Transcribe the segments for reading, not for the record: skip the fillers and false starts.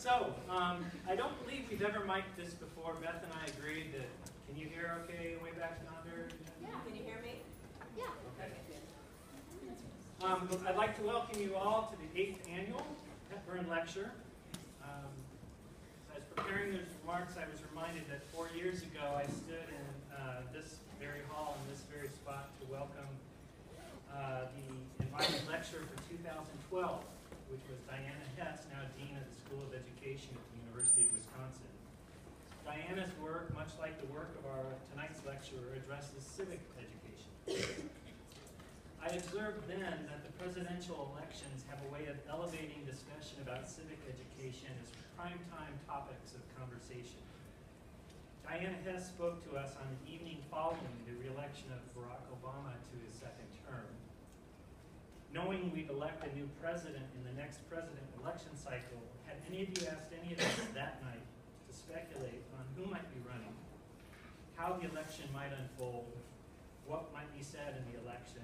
So, I don't believe we've ever mic'd this before. Beth and I agreed that, can you hear okay way back yonder? Yeah, can you hear me? Yeah. Okay. I'd like to welcome you all to the 8th annual Hepburn Lecture. As I was preparing those remarks, I was reminded that 4 years ago I stood in this very hall, in this very spot, to welcome the invited lecturer for 2012, which was Diana Hess, now Dean of the School of Education at the University of Wisconsin. Diana's work, much like the work of our tonight's lecturer, addresses civic education. I observed then that the presidential elections have a way of elevating discussion about civic education as primetime topics of conversation. Diana Hess spoke to us on the evening following the re-election of Barack Obama to his second term. Knowing we'd elect a new president in the next president election cycle, had any of you asked any of us that night to speculate on who might be running, how the election might unfold, what might be said in the election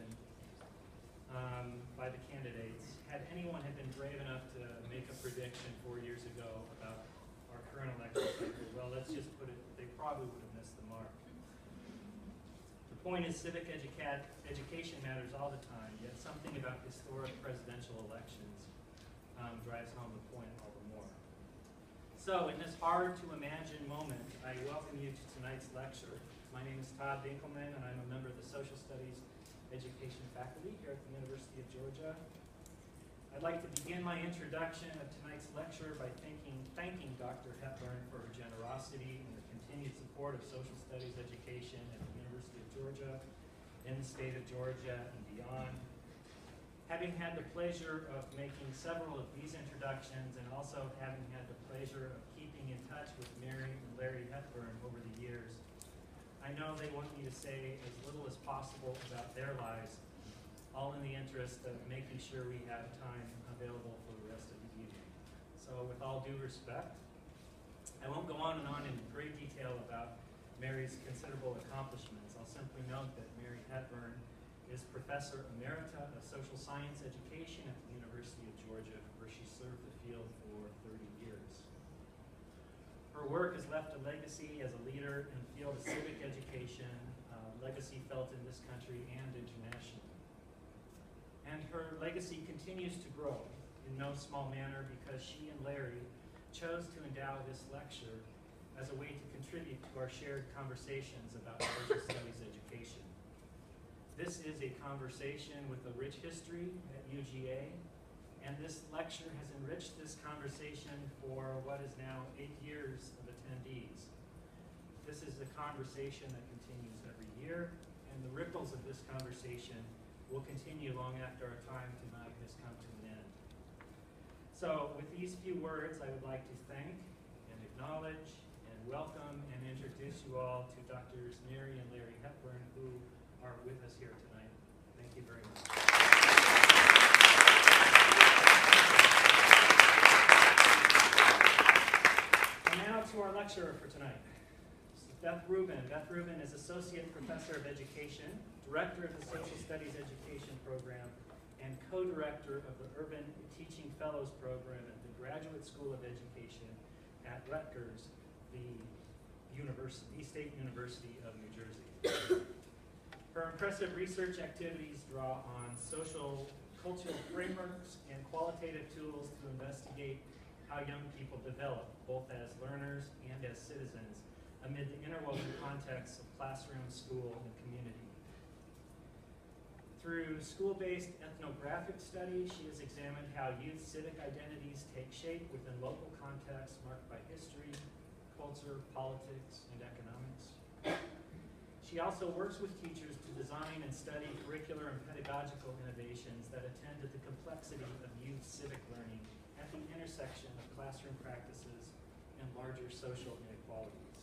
by the candidates? Had anyone had been brave enough to make a prediction 4 years ago about our current election cycle, well, let's just put it, they probably would have missed the mark. The point is, civic education matters all the time, yet something about historic presidential elections drives home the point all the more. So, in this hard-to-imagine moment, I welcome you to tonight's lecture. My name is Todd Dinkelman, and I'm a member of the Social Studies Education faculty here at the University of Georgia. I'd like to begin my introduction of tonight's lecture by thanking Dr. Hepburn for her generosity and the continued support of social studies education at the University of Georgia, in the state of Georgia, and beyond. Having had the pleasure of making several of these introductions and also having had the pleasure of keeping in touch with Mary and Larry Hepburn over the years, I know they want me to say as little as possible about their lives, all in the interest of making sure we have time available for the rest of the evening. So with all due respect, I won't go on in great detail about Mary's considerable accomplishments. I'll simply note that Mary Hepburn is Professor Emerita of Social Science Education at the University of Georgia, where she served the field for 30 years. Her work has left a legacy as a leader in the field of civic education, legacy felt in this country and internationally. And her legacy continues to grow in no small manner because she and Larry chose to endow this lecture as a way to contribute to our shared conversations about social studies education. This is a conversation with a rich history at UGA, and this lecture has enriched this conversation for what is now 8 years of attendees. This is a conversation that continues every year, and the ripples of this conversation will continue long after our time tonight has come to an end. So with these few words, I would like to thank and acknowledge and welcome and introduce you all to Drs. Mary and Larry Hepburn, who are with us here tonight. Thank you very much. Now to our lecturer for tonight. This is Beth Rubin. Beth Rubin is Associate Professor of Education, Director of the Social Studies Education Program, and Co-Director of the Urban Teaching Fellows Program at the Graduate School of Education at Rutgers, the State University of New Jersey. Her impressive research activities draw on social, cultural frameworks and qualitative tools to investigate how young people develop, both as learners and as citizens, amid the interwoven contexts of classroom, school, and community. Through school-based ethnographic studies, she has examined how youth civic identities take shape within local contexts marked by history, culture, politics, and economics. She also works with teachers to design and study curricular and pedagogical innovations that attend to the complexity of youth civic learning at the intersection of classroom practices and larger social inequalities.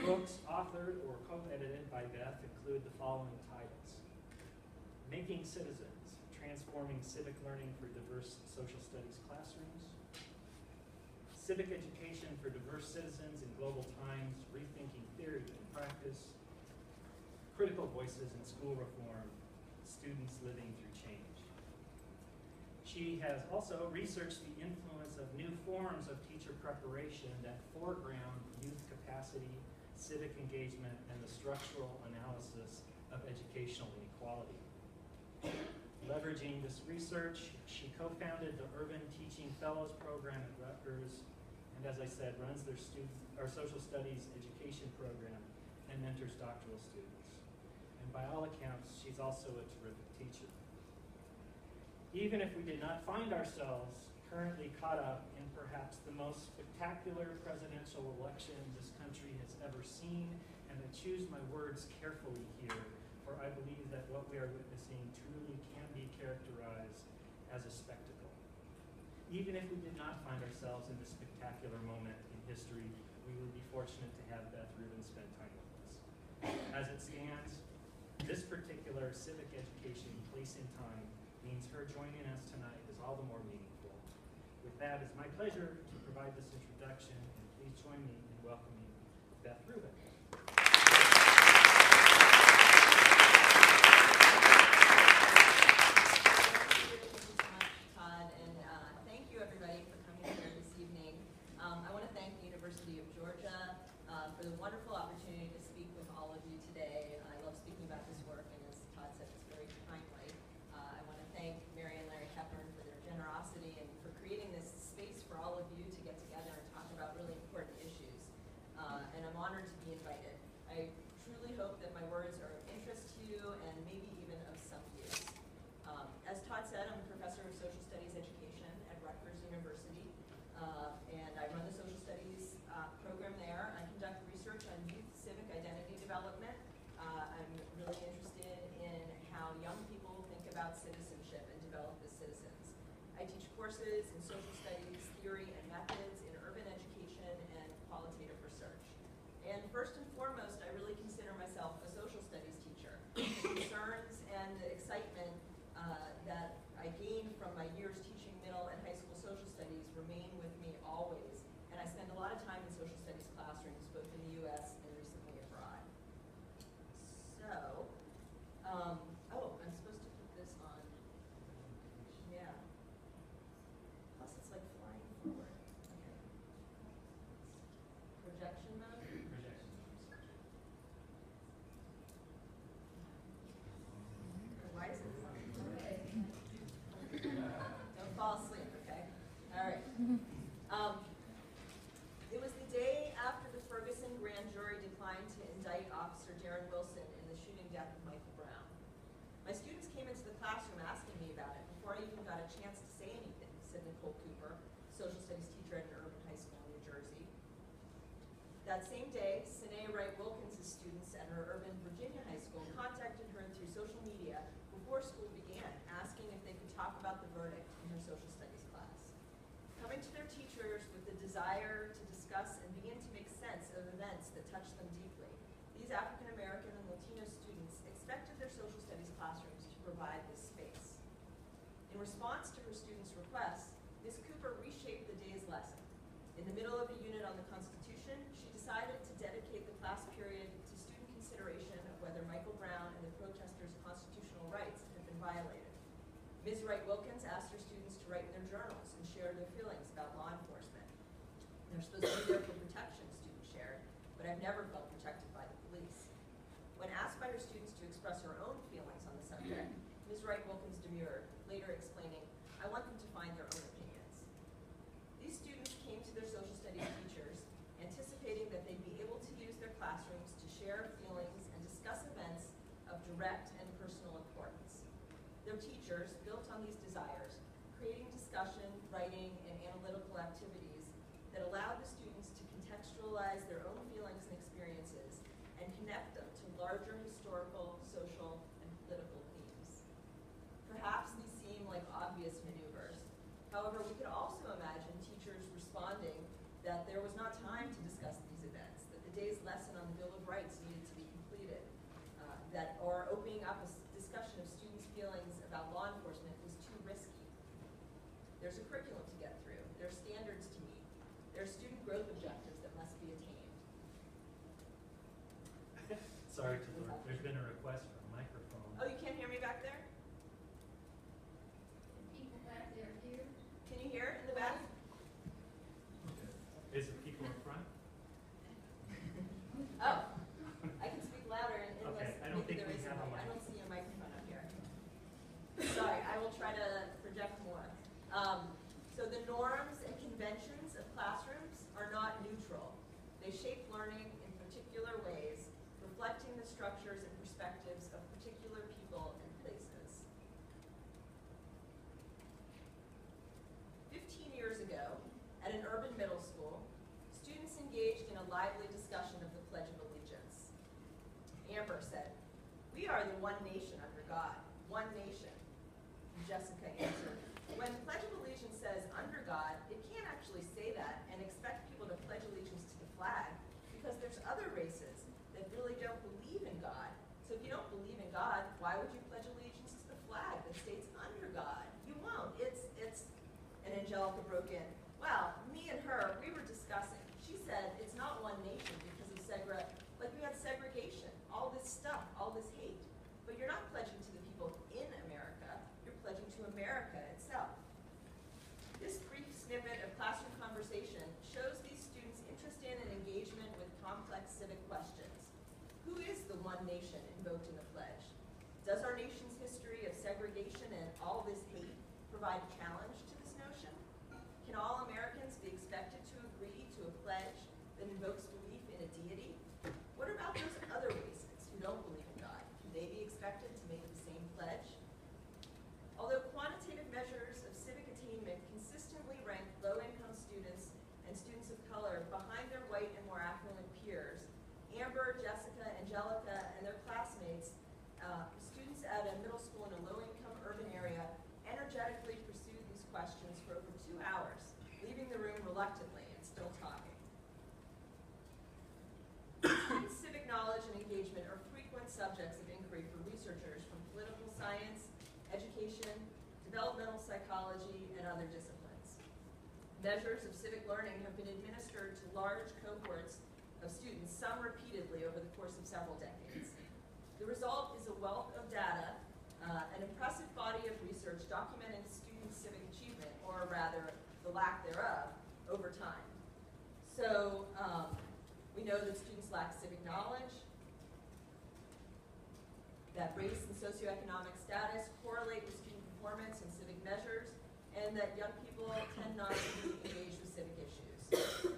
Books authored or co-edited by Beth include the following titles: Making Citizens, Transforming Civic Learning for Diverse Social Studies Classrooms; Civic Education for Diverse Citizens in Global Times, Rethinking Theory and Practice; Critical Voices in School Reform, Students Living Through Change. She has also researched the influence of new forms of teacher preparation that foreground youth capacity, civic engagement, and the structural analysis of educational inequality. Leveraging this research, she co-founded the Urban Teaching Fellows Program at Rutgers, and as I said, runs their social studies education program and mentors doctoral students. And by all accounts, she's also a terrific teacher. Even if we did not find ourselves currently caught up in perhaps the most spectacular presidential election this country has ever seen, and I choose my words carefully here, for I believe that what we are witnessing truly can be characterized as a spectacle. Even if we did not find ourselves in this spectacular moment in history, we would be fortunate to have Beth Rubin spend time with us. As it stands, this particular civic education place and time means her joining us tonight is all the more meaningful. With that, it's my pleasure to provide this introduction, and please join me in welcoming Beth Rubin. For the wonderful opportunity to speak with all of you today. I love speaking about this work, and as Todd said, it's very timely. I want to thank Mary and Larry Hepburn for their generosity and for creating this space for all of you to get together and talk about really important issues. And I'm honored to be invited. I truly hope that my words are of interest to you and maybe even of some use. As Todd said, I'm a professor of social studies education at Rutgers University, and I run the social studies program there. I conduct research on youth civic identity development. I'm really interested in how young people think about citizenship and develop as citizens. I teach courses in social studies, theory, and methods in urban education and qualitative research. And first and foremost, I really consider myself a social studies teacher. The concerns and the excitement that I gained from my years teaching middle and high school social studies remain with me always. And I spend a lot of time in social studies classrooms, both in the U.S. and recently abroad. So, oh, I'm supposed to put this on. Yeah. Plus, it's like flying forward. Okay. Projection mode? Projection. Why is it flying? Okay. Don't fall asleep, okay? All right. It was the day after the Ferguson grand jury declined to indict Officer Darren Wilson in the shooting death of Michael Brown. My students came into the classroom asking me about it before I even got a chance to say anything, said Nicole Cooper, social studies teacher at an urban high school in New Jersey. That same day, Sine Wright Wilkins' students at her urban Virginia high school contacted her through social media before school began, asking if they could talk about the verdict in her social studies class. Coming to their teachers with the desire to discuss and begin to make sense of events that touched them deeply, these African American and Latino students expected their social studies classrooms to provide this space. In response to her students' requests, Ms. Cooper reshaped the day's lesson. In the middle of a unit on the Constitution, she decided to dedicate the class period to student consideration of whether Michael Brown and the protesters' constitutional rights had been violated. Ms. Wright Wilkins asked her students to write in their journals and share their feelings about law enforcement. They're supposed to be there for protection, students shared, but I've never felt protected by the police. When asked by her students to express her own feelings on the subject, Ms. Wright Wilkins demurred, later explaining, I want them to find their own opinions. These students came to their social studies teachers, anticipating that they'd be able to use their classrooms to share feelings and discuss events of direct and personal importance. Their teachers built on these desires, creating discussion, writing, and analytical activities that allowed the students to contextualize their own feelings and experiences and connect them to larger historical, social, and political themes. Perhaps these seem like obvious maneuvers. However, we could also imagine teachers responding that there was not time to discuss these events, that the day's lesson on the Bill of Rights needed to be completed, or opening up a discussion of students' feelings about law enforcement was too risky. There's a curriculum to get through. There are standards to meet. There are student growth objectives that must be attained. Sorry to lively discussion of the Pledge of Allegiance. Amber said, "We are the one nation under God, one nation." Jessica answered, "When the Pledge of Allegiance says under God, it can't actually say that and expect people to pledge allegiance to the flag because there's other races that really don't believe in God. So if you don't believe in God, why would you pledge allegiance to the flag that states under God? You won't. It's And Angelica broke in. "Well, me and her, we were discussing. She said it's not one nation because of we had segregation, all this stuff, all this hate. But you're not pledging to the people in America, you're pledging to America itself." This brief snippet of classroom conversation shows these students' interest in and engagement with complex civic questions. Who is the one nation invoked in the pledge? Does our nation's history of segregation and all this hate provide a challenge to this notion? Can all Americans be expected to agree to a pledge that invokes belief in a deity? What about those other races who don't believe in God? Can they be expected to make the same pledge? Although quantitative measures of civic attainment consistently rank low-income students and students of color behind their white and more affluent peers, Amber, Jessica, Angelica, and their classmates, students at a middle school in a low-income urban area, energetically pursued these questions for over 2 hours, leaving the room reluctantly and still talking. Students' civic knowledge and engagement are frequent subjects of inquiry for researchers from political science, education, developmental psychology, and other disciplines. Measures of civic learning have been administered to large cohorts of students, some repeatedly over the course of several decades. The result is a wealth of data, an impressive body of research documenting students' civic achievement, or rather, the lack thereof, over time. So, we know that students lack civic knowledge, that race and socioeconomic status correlate with student performance in civic measures, and that young people tend not to be engaged with civic issues.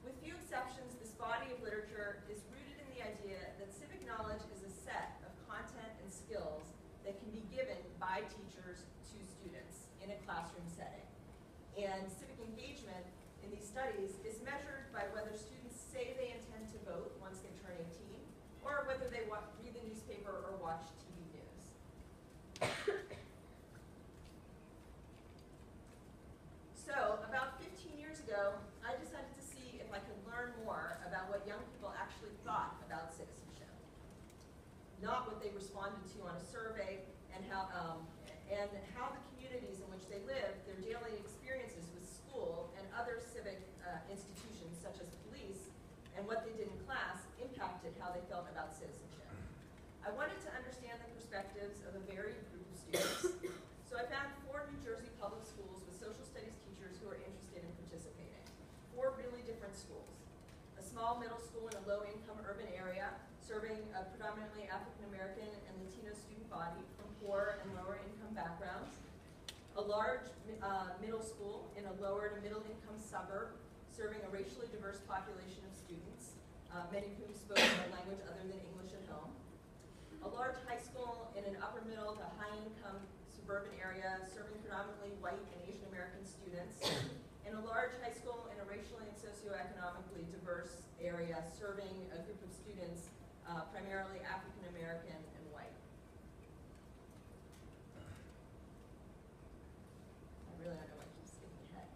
With few exceptions, this body of literature is rooted in the idea that civic knowledge is a set of content and skills that can be given by teachers to students in a classroom setting. And civic engagement in these studies is measured by whether students say they intend to vote once they turn 18, or whether they read the newspaper or watch TV news. So, about 15 years ago, I decided to see if I could learn more about what young people actually thought about citizenship. Not what they responded to on a survey, and how the communities in which they live, their daily experiences with school and other civic institutions such as police, and what they did in class impacted how they felt about citizenship. I wanted to understand the perspectives of a varied group of students, so I found 4 New Jersey public schools with social studies teachers who are interested in participating. 4 really different schools. A small middle school in a low-income urban area, serving a predominantly African-American and Latino student body from poor and lower-income backgrounds. A large middle school in a lower to middle-income suburb, serving a racially diverse population of students, many of whom spoke a language other than English at home. A large high school in an upper middle to high-income suburban area, serving predominantly white and Asian American students. And a large high school in a racially and socioeconomically diverse area, serving a group of students primarily African American and white. I really don't know why I keep skipping ahead.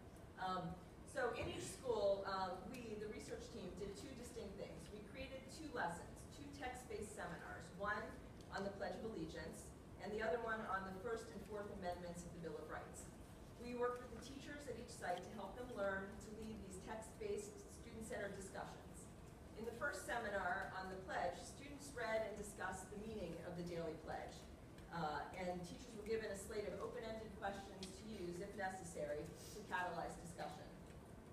So in each school, we, the research team, did 2 distinct things. We created 2 lessons, 2 text-based seminars, one on the Pledge of Allegiance, and the other one on the First and Fourth Amendments of the Bill of Rights. We worked with the teachers at each site to help them learn to lead these text-based, student-centered discussions. In the first seminar on the pledge, students read and discussed the meaning of the daily pledge. And teachers were given a slate of open-ended questions to use, if necessary, to catalyze discussion.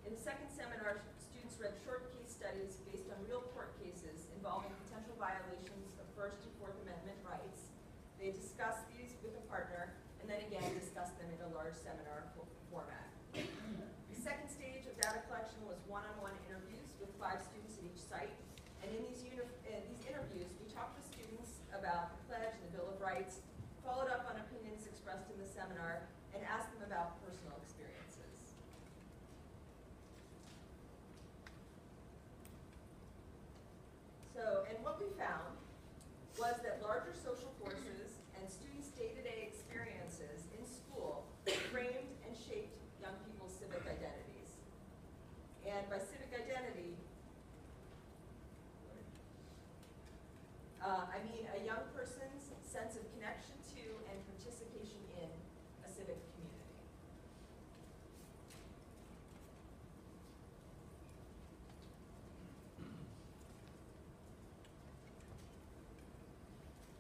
In the second seminar, students read short case studies based on real court cases involving potential violations of First and Fourth Amendment rights. They discussed these with a partner, and then again discussed them in a large seminar format. The second stage of data collection was one-on-one interviews with 5 students at each site. And in these interviews, we talked with students about the pledge and the Bill of Rights, followed up on opinions expressed in the seminar, and asked them about personal experiences. I mean a young person's sense of connection to and participation in a civic community.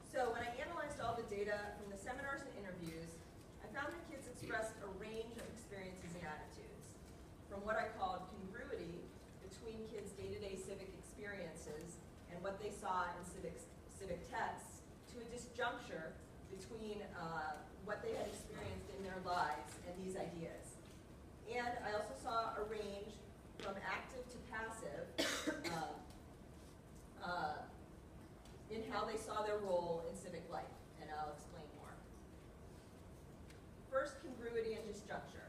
So when I analyzed all the data from the seminars and interviews, I found that kids expressed a range of experiences and attitudes, from what I called congruity between kids' day-to-day civic experiences and what they saw in civic texts, to a disjuncture between what they had experienced in their lives and these ideas. And I also saw a range from active to passive in how they saw their role in civic life, and I'll explain more. First, congruity and disjuncture.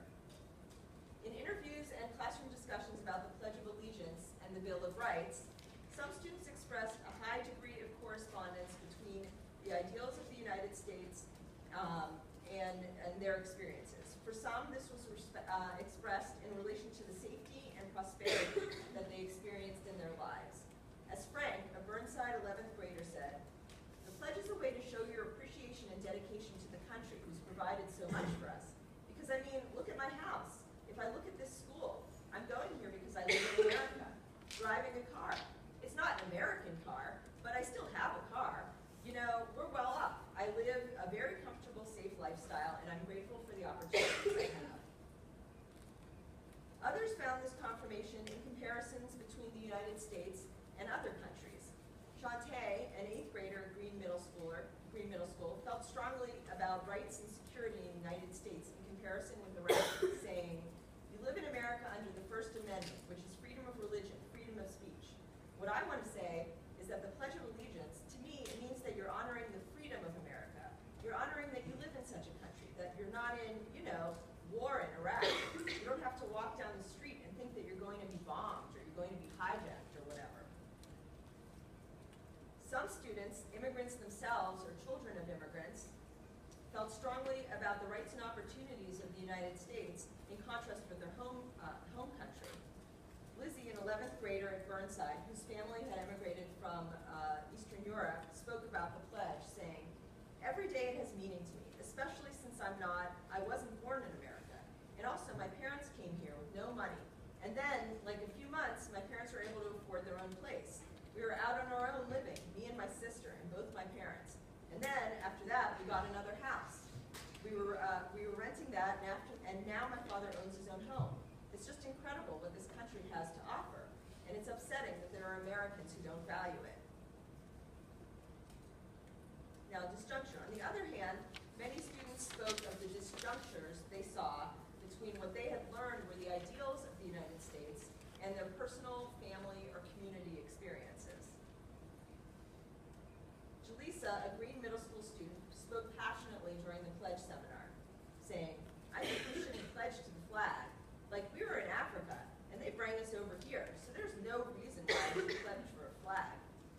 In interviews and classroom discussions about the Pledge of Allegiance and the Bill of Rights, some students expressed a high degree of correspondence between the ideals of the United States and their experiences. For some, this was expressed in relation to the safety and prosperity that they experienced in their lives. As Frank, a Burnside 11th grader, said, "The pledge is a way to show your appreciation and dedication to the country who's provided so much for us. Because, I mean, look at my house. If I look at this school, I'm going here because I live in America, driving a car. It's not an American car, but I still have a car. You know, we're well off. I live a very comfortable, safe lifestyle, and I'm grateful for the opportunities I have." Others found this confirmation in comparisons between the United States and other countries. Shantae, an 8th grader at Green Middle School, felt strongly about rights and security in the United States in comparison with Iraq, saying, "You live in America under the First Amendment, which is freedom of religion, freedom of speech. What I want to say is that the Pledge of Allegiance, to me, it means that you're honoring the freedom of America. You're honoring that you live in such a country, that you're not in, war in Iraq. You don't have to walk down the street and think that you're going to be bombed or you're going to be hijacked or whatever." Some students, immigrants themselves or children of immigrants, felt strongly about the rights and opportunities of the United States in contrast with their home country. Lizzie, an 11th grader at Burnside, whose family had immigrated from Eastern Europe, spoke about the pledge, saying, "Every day it has meaning to me, especially since I wasn't born in America. And also my parents came here with no money. And then, like a few months, my parents were able to afford their own place. We were out on our own living, me and my sister and both my parents. And then, after that, we got another house. We were renting that, and now my father owns his own home. It's just incredible what this country has to offer, and it's upsetting that there are Americans who don't value it." Now, disjuncture. On the other hand, many students spoke of the disjunctures they saw between what they had learned were the ideals of the United States and their personal, family, or community experiences. Jaleesa, a Green Middle School student, spoke passionately during the pledge seminar, saying, "I think we shouldn't pledge to the flag. Like, we were in Africa, and they bring us over here, so there's no reason why we should pledge for a flag,"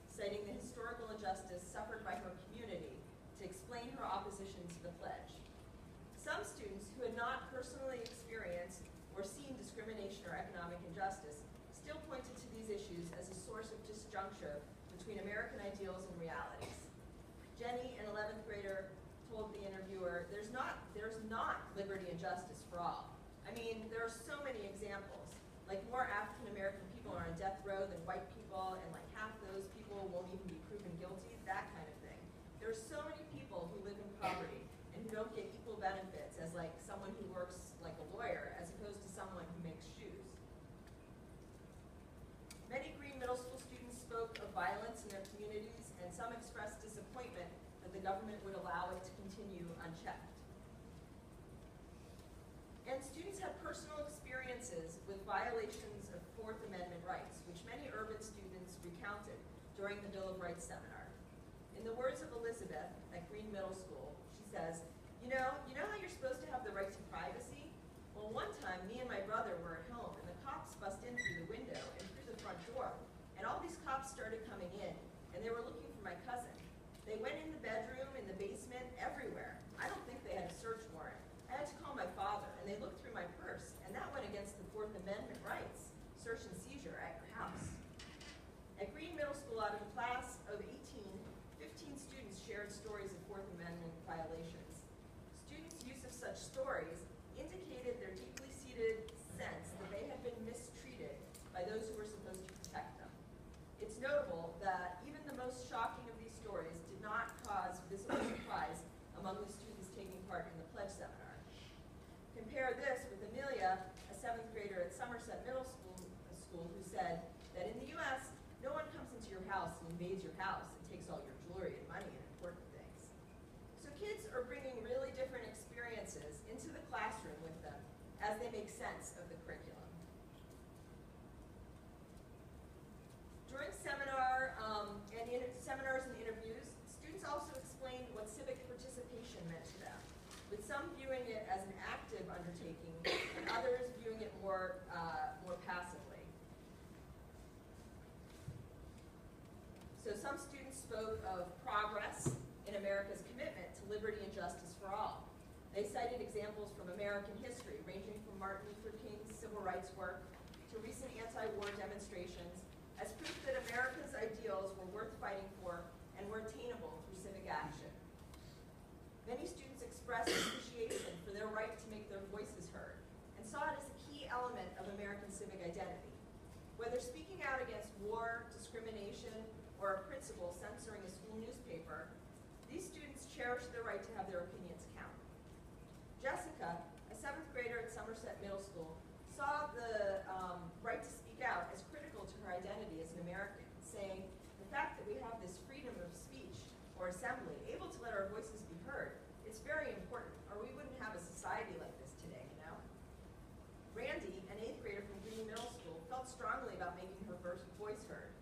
citing the historical injustice suffered by her community to explain her opposition to the pledge. Some students who had not personally experienced or seen discrimination or economic injustice still pointed to these issues as a source of disjuncture between American ideals and realities. Jenny, an 11th grader, told the interviewer, there's not liberty and justice for all. I mean, there are so many examples. Like, more African American people are on death row than white people, and like half those people won't even be proven guilty, that kind of thing. There are so many people who live in poverty and who don't get equal benefits as like someone who works like a lawyer as opposed to someone who makes shoes. Many Green Middle School students spoke of violence in their communities, and some expressed disappointment that the government would allow it to continue unchecked. And students had personal experiences with violations of Fourth Amendment rights, which many urban students recounted during the Bill of Rights seminar. In the words of Elizabeth at Green Middle School, she says, you know how you're supposed to have the right to privacy? Well, one time, me and my brother were at home, and the cops bust in through the window and through the front door. And all these cops started coming in, and they were looking for my cousin. They went in the bedroom, in the basement, everywhere. I don't think they had a search warrant. I had to call my father, and they looked through my purse, and that went against the Fourth Amendment rights, search and seizure at your house. At Green Middle School, out of a class of 18, said that in the US, no one comes into your house and invades your house and takes all your jewelry and money and important things. So kids are bringing really different experiences into the classroom with them as they make sense of the curriculum. During seminars and interviews, students also explained what civic participation meant to them, with some viewing it as an active undertaking and others viewing it more passively. So some students spoke of progress in America's commitment to liberty and justice for all. They cited examples from American history, ranging from Martin Luther King's civil rights work to recent anti-war demonstrations, as proof that America's ideals were worth fighting for and were attainable through civic action. Many students expressed appreciation for their right to make their voices heard and saw it as a key element of American civic identity. Whether speaking out against war, discrimination, or a principal censoring a school newspaper, these students cherished their right to have their opinions count. Jessica, a 7th grader at Somerset Middle School, saw the right to speak out as critical to her identity as an American, saying, the fact that we have this freedom of speech or assembly, able to let our voices be heard, it's very important, or we wouldn't have a society like this today, you know? Randy, an 8th grader from Green Middle School, felt strongly about making her voice heard.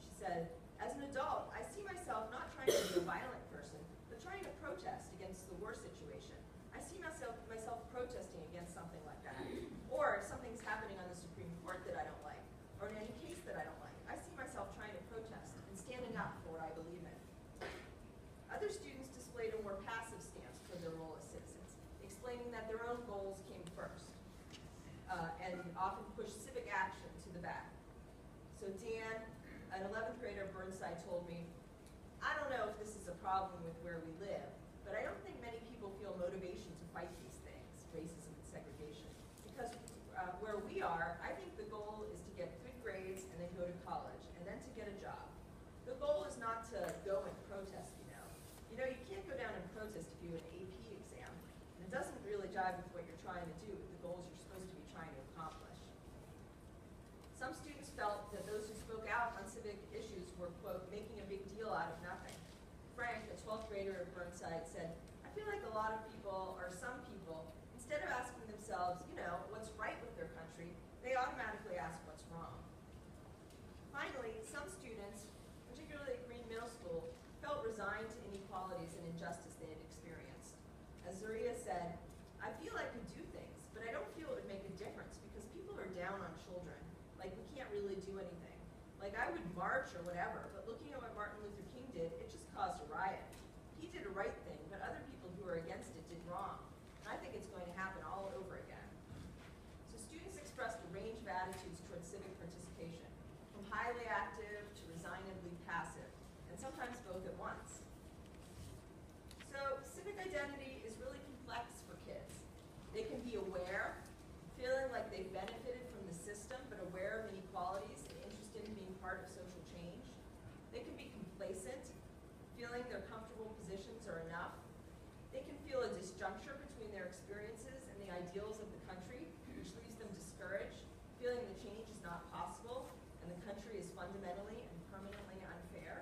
She said, as an adult, I see myself not trying to be a violent person, but trying to protest against the war situation. I see myself protesting against something like that. Or if something's happening on the Supreme Court that I don't like, or in any case that I don't like, I see myself trying to protest and standing up for what I believe in. Other students displayed a more passive stance toward their role as citizens, explaining that their own goals came first, and often pushed civic action to the back. So Dan, an 11th grader at Burnside, told me, I don't know if this is a problem with where we live, but I don't think many people feel motivation to fight these things, racism and segregation. Because where we are, I think the goal is to get good grades and then go to college, and then to get a job. The goal is not to go and protest, you know. You know, you can't go down and protest if you have an AP exam, and it doesn't really jive with what you're trying to do, with the goals you're supposed to be trying to accomplish. Some students felt that those who spoke out on civic issues were, quote, making a big deal out of nothing. Frank, a 12th grader at Burnside, said, I feel like a lot of people, or some people, instead of asking themselves, you know, what's right with their country, they automatically ask what's wrong. Finally, some students, particularly at Green Middle School, felt resigned to inequalities and injustice they had experienced. As Zaria said, I feel I could do things, but I don't feel it would make a difference because people are down on children. Like, we can't really do anything. Like, I would march or whatever, but looking at what Martin Luther King did, it just caused a riot. He did a right thing, but other people who were against it did wrong. And I think it's going to happen all over again. So students expressed a range of attitudes towards civic participation, from highly active to resignedly passive, and sometimes both at once. So civic identity is really complex for kids. They can be aware, feeling like they've benefited from the system, but aware of inequalities and interested in being part of social change. They can be complacent, feeling their comfortable positions are enough. They can feel a disjuncture between their experiences and the ideals of the country, which leaves them discouraged, feeling the change is not possible and the country is fundamentally and permanently unfair.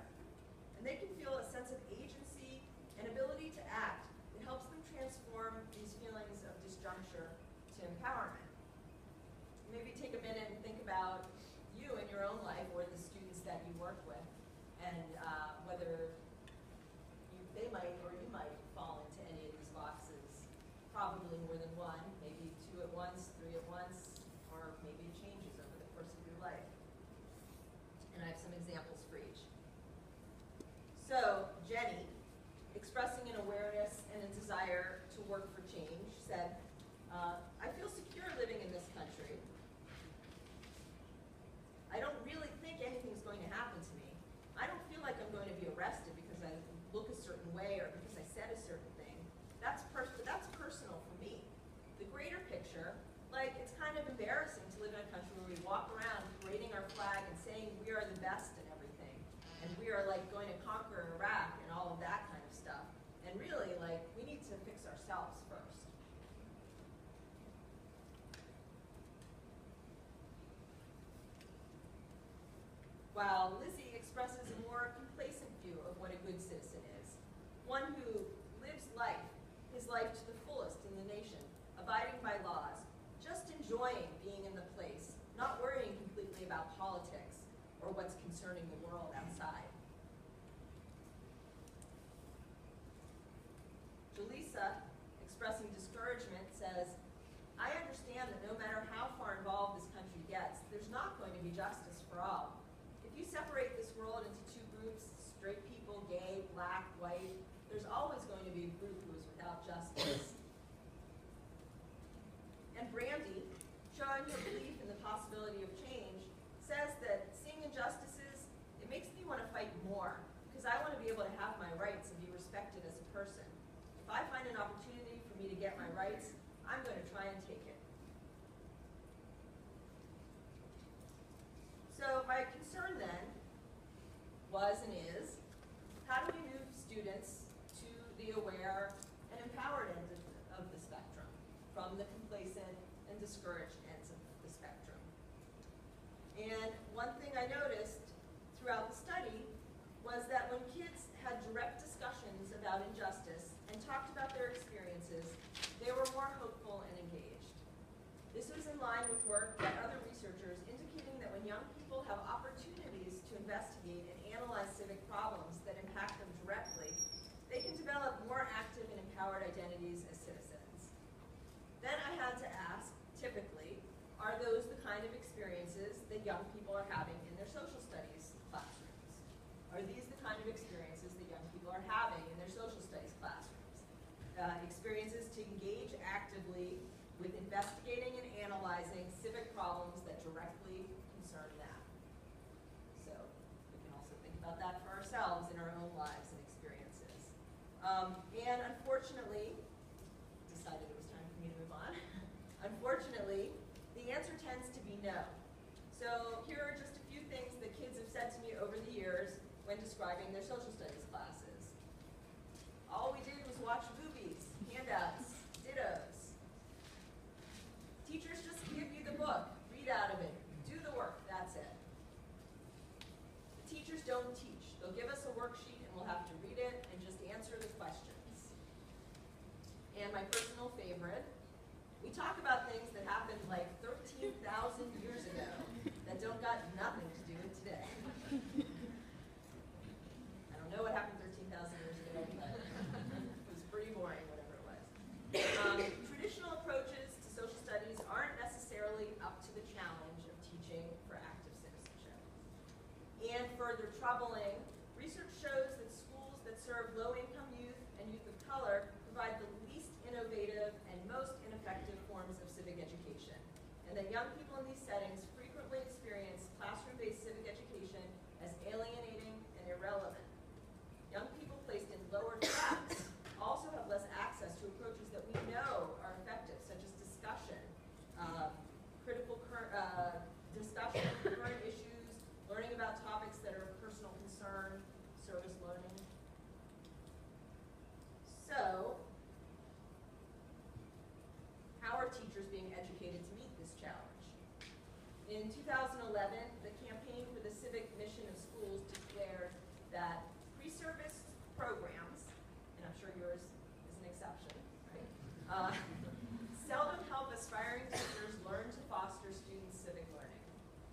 And they can feel a sense of agency and ability to act that helps them transform these feelings of disjuncture to empowerment. Maybe take a minute and think about you in your own life or the students that you work with, and whether they might or you might fall into any of these boxes. Probably more than one, maybe 2 at once, 3 at once, or maybe it changes over the course of your life. And I have some examples for each. So Jenny, expressing an awareness and a desire to work for change, said, I feel secure living in this country. I don't really think anything's going to happen to me. I don't feel like I'm going to be arrested because I look a certain way or because I said a certain thing. That's personal for me. The greater picture, like, it's kind of embarrassing to live in a country where we walk around parading our flag and saying we are the best and everything, and we are like going to conquer Iraq and all of that kind of stuff. And really, like, we need to fix ourselves first. while Lizzie expresses a more complacent view of what a good citizen is. One who lives life, his life to the fullest in the nation, abiding by laws, just enjoying being in the place, not worrying completely about politics or what's concerning the world outside. Jaleesa, expressing discouragement, says, I understand that no matter how far involved this country gets, there's not going to be justice for all. If you separate this world into two groups, straight people, gay, black, white, there's always going to be a group who is without justice. And Brandy, showing her belief in the possibility of change, says that seeing injustices, it makes me want to fight more, because I want to be able to have my rights and be respected as a person. If I find an opportunity for me to get my rights, I'm going to try and take it. So my concern then was and is, how do we move students to the aware and empowered end of the spectrum, from the complacent and discouraged ends of the spectrum? And one thing I noticed throughout the study was that when kids had direct discussions about injustice and talked about their experiences, they were more hopeful and engaged. This was in line with work by other researchers indicating that when young people have opportunities to investigate and analyze civic problems that impact them directly, they can develop more active and empowered identities as citizens. Then I had to ask, typically, are those the kind of experiences that young people are having in their social studies classrooms? Are these the kind of experiences that young people are having in their social studies classrooms? Experiences to engage actively with investigating and analyzing civic problems that directly concern them. So we can also think about that for ourselves in our own lives and experiences. And unfortunately, decided it was time for me to move on. Unfortunately, the answer tends to be no. So here are just a few things that kids have said to me over the years when describing their social studies classes. All we did was watch movies, handouts, dittos. Teachers just give you the book, read out of it, do the work, that's it. The teachers don't teach. They'll give us a worksheet and we'll have to read it and just answer the questions. And my personal favorite, we talk about things that happened like 13,000 years ago that don't got nothing to do with today. I don't know what happened 13,000 years ago, but it was pretty boring, whatever it was. Traditional approaches to social studies aren't necessarily up to the challenge of teaching for active citizenship. And further troubling, research shows that schools that serve low-income youth and youth of color provide the least innovative and most ineffective forms of civic education, and that young people in these settings frequently experience classroom-based civic education as alienating and irrelevant. Young people placed in lower classes also have less access to approaches that we know are effective, such as discussion, discussion of current issues, learning about topics that are of personal concern, service learning. So, how are teachers being educated to meet this challenge? In 2011, the Campaign for the Civic Mission of Schools declared that pre-service programs, and I'm sure yours is an exception, right? Seldom help aspiring teachers learn to foster students' civic learning.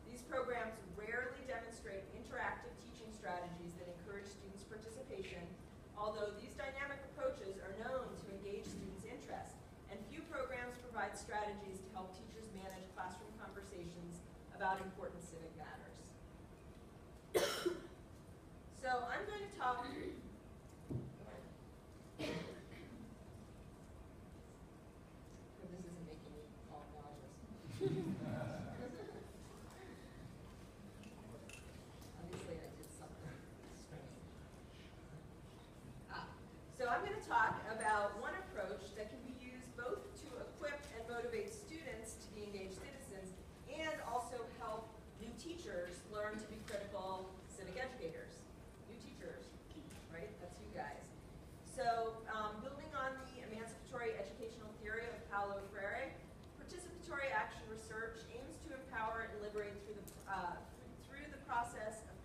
These programs rarely demonstrate interactive teaching strategies that encourage students' participation, although these dynamic approaches are known to engage students' interest, and few programs provide strategies to help teachers manage classroom conversations about important civic matters. So I'm going to talk. This isn't making me all nauseous. Obviously, I did something strange. So I'm going to talk about one approach that can be used both to equip and motivate students to be engaged citizens and also help new teachers learn to be critical civic educators. New teachers, right? That's you guys. So building on the emancipatory educational theory of Paulo Freire, participatory action research aims to empower and liberate through the process of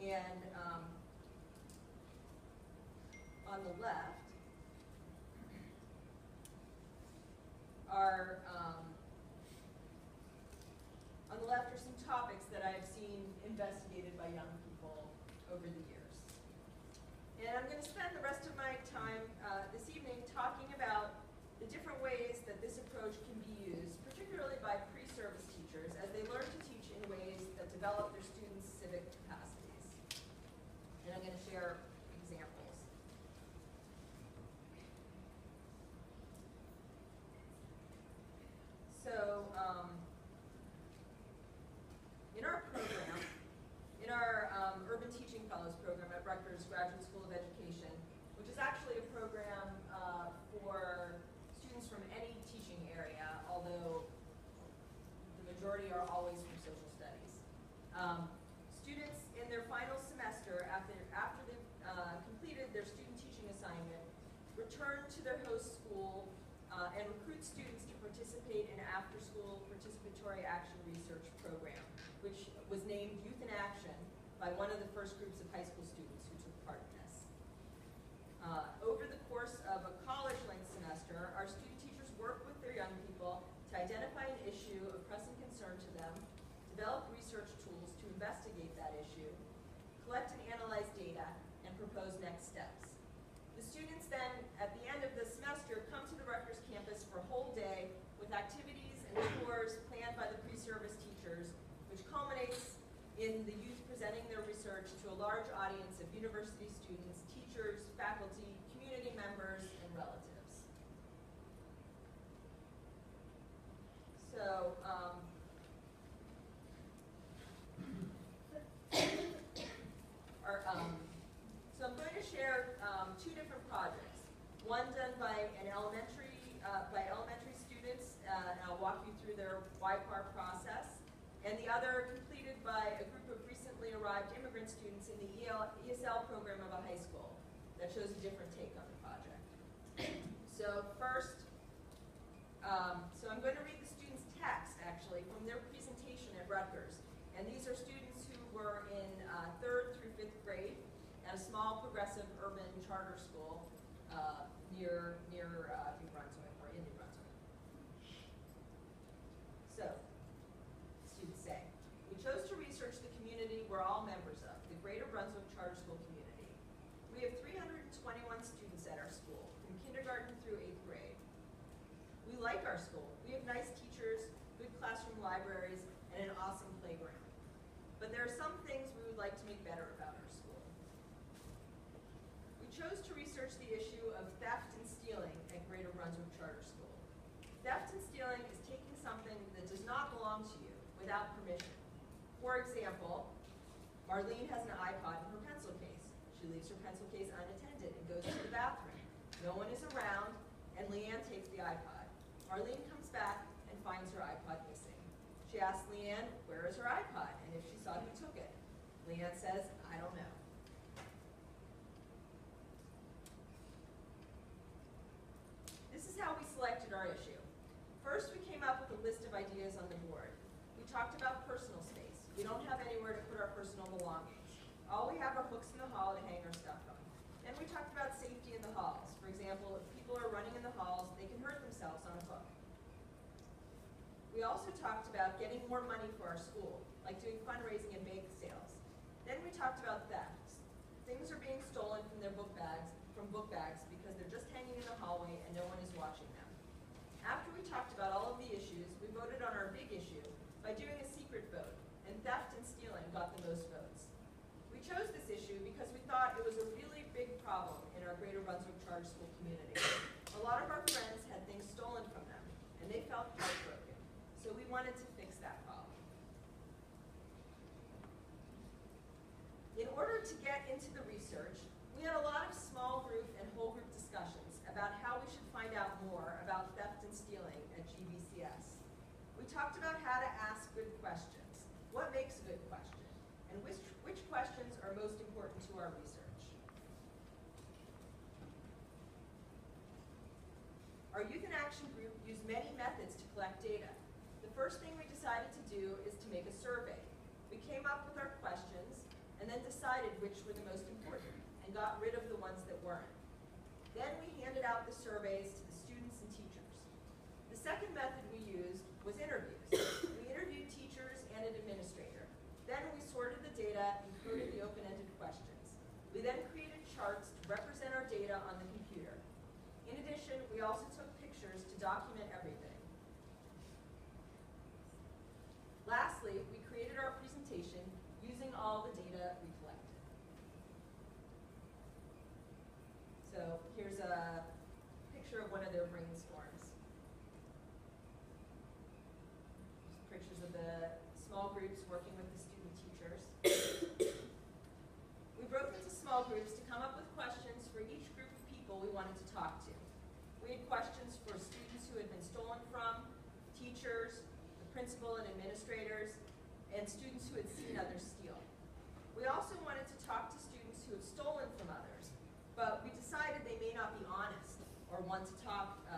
And on the left are some topics that I've seen investigated by young people over the years. And I'm going to spend the rest of my time this evening talking about the different ways that this approach can be used, particularly by pre-service teachers, as they learn to teach in ways that develop their students' civic capacities. And I'm going to share examples. So, in our program, in our Urban Teaching Fellows program at Rutger's Graduate School of Education, which is actually a program for students from any teaching area, although the majority are always from social studies. Students in their final semester, after they've completed their student teaching assignment, return to their host school and recruit students to participate in after-school participatory action research program, which was named Youth in Action by one of the first groups of high school students who took part in this. Over the course of a college-length semester, our student teachers work with their young people to identify an issue of pressing concern to them, develop research tools to investigate that issue, collect and analyze data, and propose next steps. The students then, at the end of the semester, come to the Rutgers campus for a whole day with activities and tours planned by the pre-service teachers, which culminates in the youth presenting their research to a large audience of university students, teachers, faculty, community members, and relatives. So, so I'm going to share two different projects. One done by elementary students, and I'll walk you through their YPAR process, and the other completed by a group of recently arrived immigrant students in the ESL program of a high school that shows a different take on the project. So first, so I'm going to read the students' text, actually, from their presentation at Rutgers. And these are students who were in 3rd through 5th grade at a small progressive urban charter school near New Brunswick, or in New Brunswick. So, students say, we chose to research the community we're all members of, the Greater Brunswick Charter School community. We have 321 students at our school, from kindergarten through 8th grade. We like our school. We have nice teachers, good classroom libraries, and an awesome playground. But there are some things we would like to make better about our school. We chose to research the issue of theft and stealing at Greater Brunswick Charter School. Theft and stealing is taking something that does not belong to you without permission. For example, Marlene has an iPod in her pencil case. She leaves her pencil case unattended and goes to the bathroom. No one is around, and Leanne takes the iPod. Marlene comes back and finds her iPod missing. She asks Leanne, where is her iPod, and if she saw who took it. Leanne says, I don't know. This is how we selected our issue. First, we came up with a list of ideas on the board. We talked about personal space. We don't have anywhere to put our personal belongings. All we have are hooks in the hall to hang our stuff on. Then we talked about safety in the halls. For example, if people are running in the halls, they can hurt themselves on a hook. We also talked about getting more money for our school, like doing fundraising and bake sales. Then we talked about thefts. Things are being stolen from book bags because they're just hanging in the hallway and no one is watching them. After we talked about all of the issues, we voted on our big issue by doing a secret vote, and theft and stealing got the most votes. We chose this issue because we thought it was a really big problem in our Greater Brunswick Charter School community. A lot of our friends had things stolen from them, and they felt heartbroken. So we wanted to fix that problem. In order to get into the research, we had a lot of small group and whole group discussions about how we should find out more about theft and stealing at GBCS. We talked about how to ask good questions, what makes a good question, and which questions are most important to our research. Our Youth in Action group used many methods to collect data. The first thing we decided to do is to make a survey. We came up with our questions and then decided decided which were the most important and got rid of the ones that weren't. Then we handed out the surveys to the students and teachers. The second method we used was interviews. We interviewed teachers and an administrator. Then we sorted the data and coded the open-ended questions. We then created charts to represent our data on the computer. In addition, we also took pictures to document everything. Lastly, we created our presentation using all the data we collected. So here's a picture of one of their brainstorms. Just pictures of the small groups working with the student teachers. We broke into small groups to come up with questions for each group of people we wanted to talk to. We had questions for students who had been stolen from, teachers, the principal and administrators, and students who had seen others steal. We also wanted to talk to students who have stolen from others, but we decided they may not be honest or want to talk to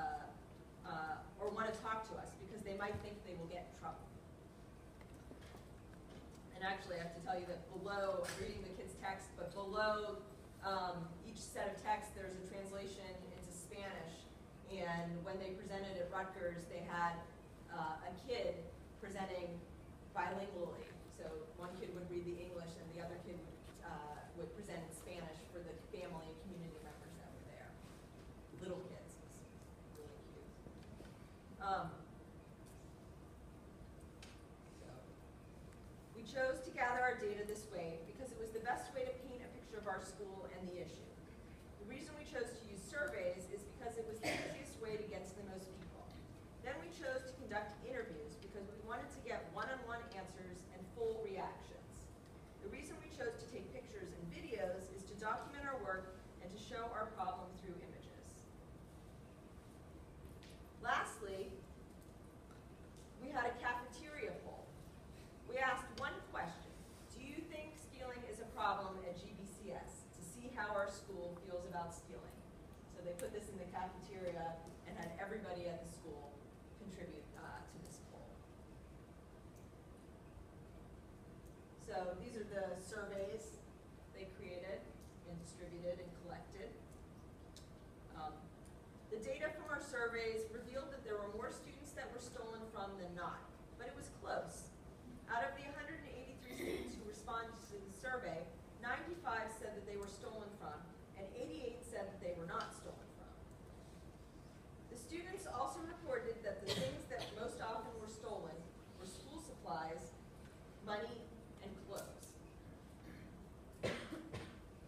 us because they might think they will get in trouble. And actually, I have to tell you that below, I'm reading the kids' text, but below each set of text, there's a translation into Spanish. And when they presented at Rutgers, they had a kid presenting bilingually. So one kid would read the English and the other kid would present in Spanish for the family and community members that were there. Little kids. It was really cute. We chose to gather our data this way because it was the best way to paint a picture of our school and the issue. The reason we chose to use surveys is because it was the easiest way to get to the most people. Then we chose to conduct interviews because we wanted to get one-on-one answers and full reactions. The reason we chose to take pictures and videos is to document our work and to show our problem through images. Lastly, we had a cafeteria poll. We asked one question: do you think stealing is a problem at GBCS? To see how our school feels about stealing. So they put this in the cafeteria and had everybody at the school contribute to this poll. So these are the surveys they created and distributed and collected. The data from our surveys revealed that there were more students that were stolen from than not, but it was close. Out of the 183 students who responded to the survey, 95 said that they were stolen from, and 88 said that they were not stolen from. The students also reported that the things that most often were stolen were school supplies, money, and clothes.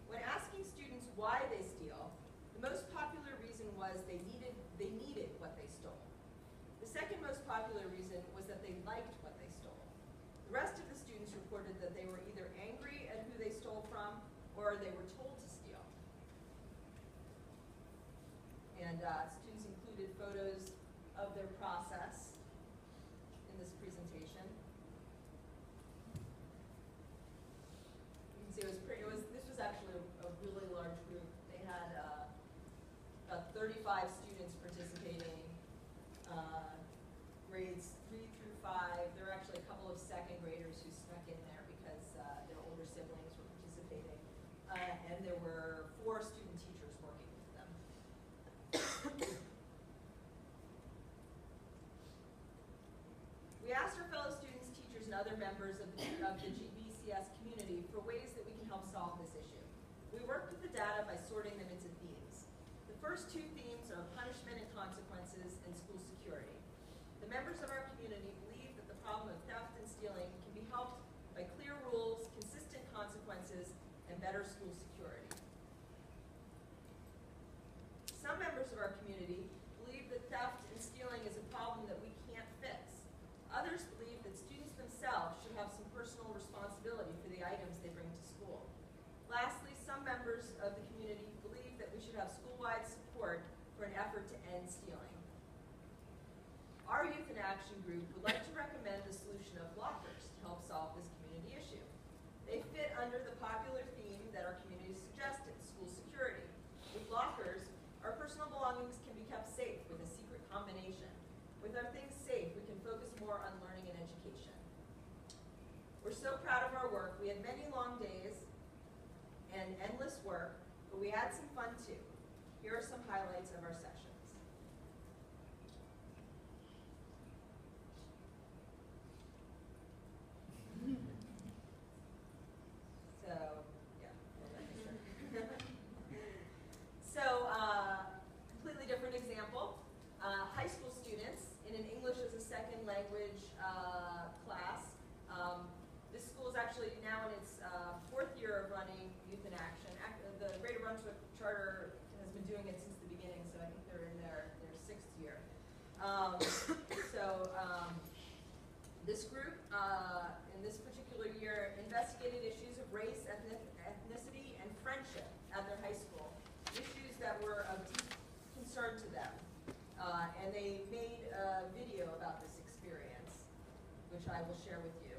When asking students why they steal, the most popular reason was they needed what they stole. The second most popular reason was that they liked what they stole. The rest of the students reported that they were either angry at who they stole from or they were told to steal. And students included photos of their process in this presentation. You can see this was actually a really large group. They had about 35 students participating, grades 3 through 5. There were actually a couple of second graders who snuck in there because their older siblings were participating. And there were 4 student teachers working with them. We asked our fellow students, teachers, and other members of the GBCS community for ways that we can help solve this issue. We worked with the data by sorting them into themes. The first 2 themes are punishment and consequences and school security. The members of our community believe that the problem of theft and stealing can be helped by clear rules, consistent consequences, and better school security. Some members of our community believe that theft and stealing is a problem that we can't fix. Others believe that students themselves should have some personal responsibility for the items they bring to school. Lastly, some members of the community believe that we should have school-wide support for an effort to end stealing. Our Youth in Action group would like to recommend the solution of lockers to help solve this community issue. They fit under the popular theme that our community suggested, school security. With lockers, our personal belongings can be kept safe with a secret combination. With our things safe, we can focus more on learning and education. We're so proud of our work. We had many long days, but we had some fun too. Here are some highlights of our sessions. So, yeah, well, that makes sense. So, completely different example. High school students in an English as a second language class. This school is actually now in its fourth year of running Youth in Action. The Greater Brunswick Charter has been doing it since the beginning, so I think they're in their sixth year. This group, in this particular year, investigated issues of race, ethnicity, and friendship at their high school, issues that were of deep concern to them. And they made a video about this experience, which I will share with you.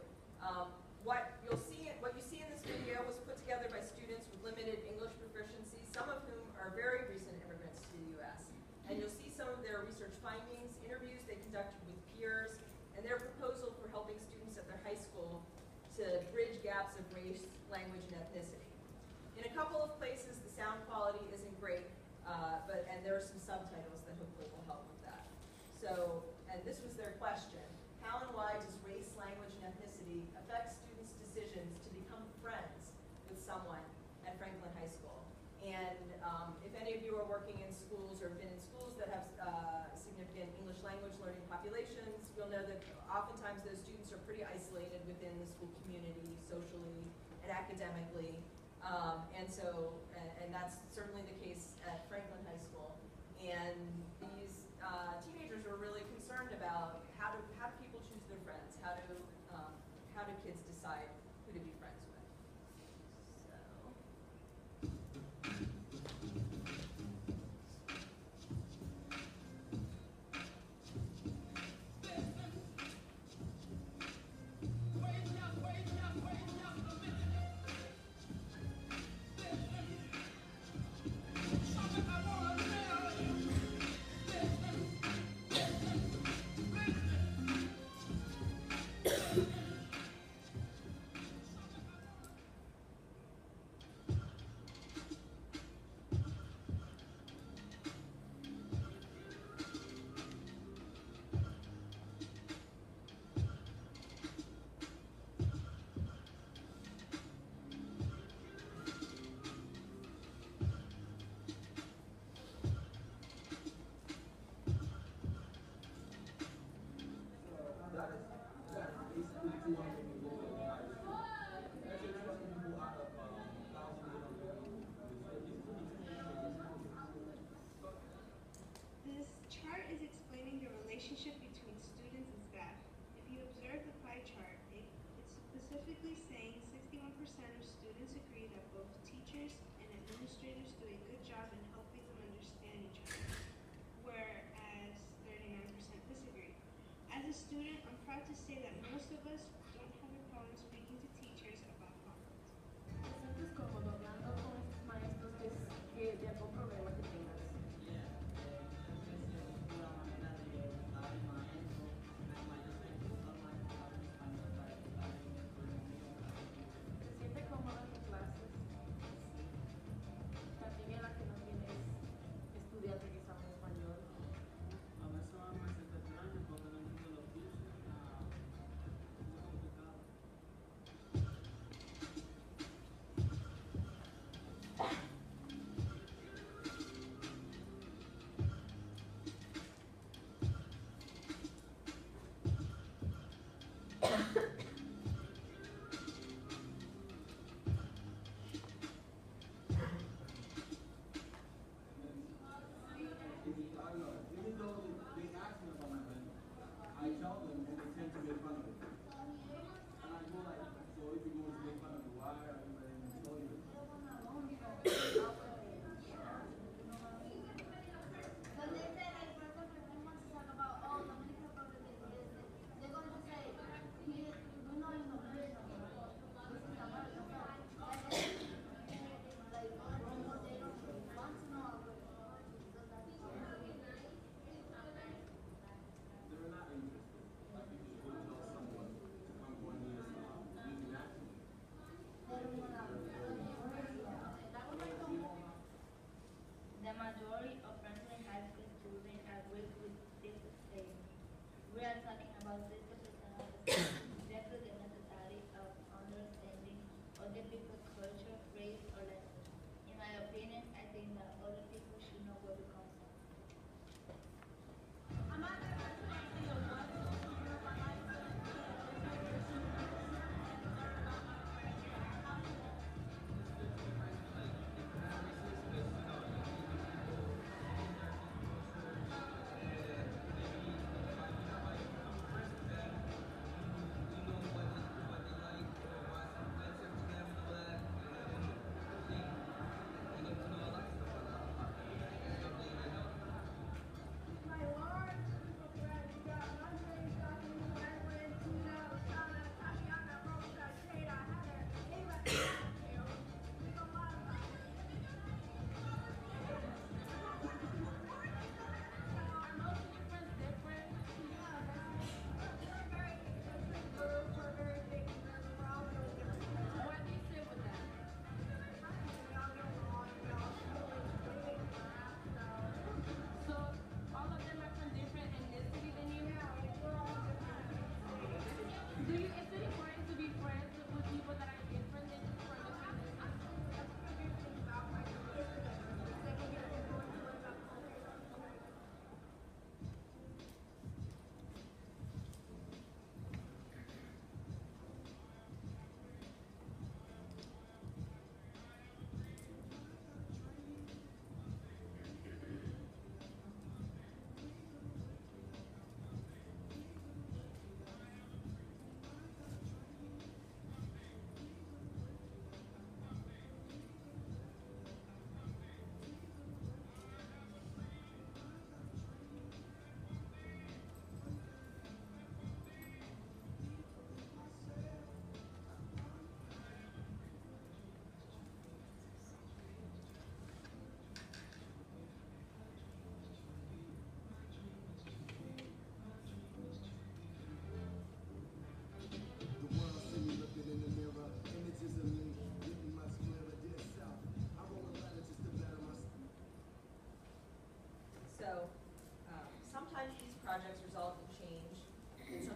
What you see in this video was put together by students with limited English proficiency, some of whom are very recent immigrants to the U.S. And you'll see some of their research findings, interviews they conducted with peers, and their proposal for helping students at their high school to bridge gaps of race, language, and ethnicity. In a couple of places, the sound quality isn't great, and there are some subtitles that hopefully will help with that. So, and this was their question: how and why does race, language, and ethnicity affect students' decisions to become friends with someone at Franklin High School? And if any of you are working in schools or have been in schools that have significant English language learning populations, you'll know that oftentimes those students are pretty isolated within the school community, socially and academically. And that's certainly the case at Franklin High School. And these teenagers were really concerned about how do people choose their friends? How do kids decide who to be friends with?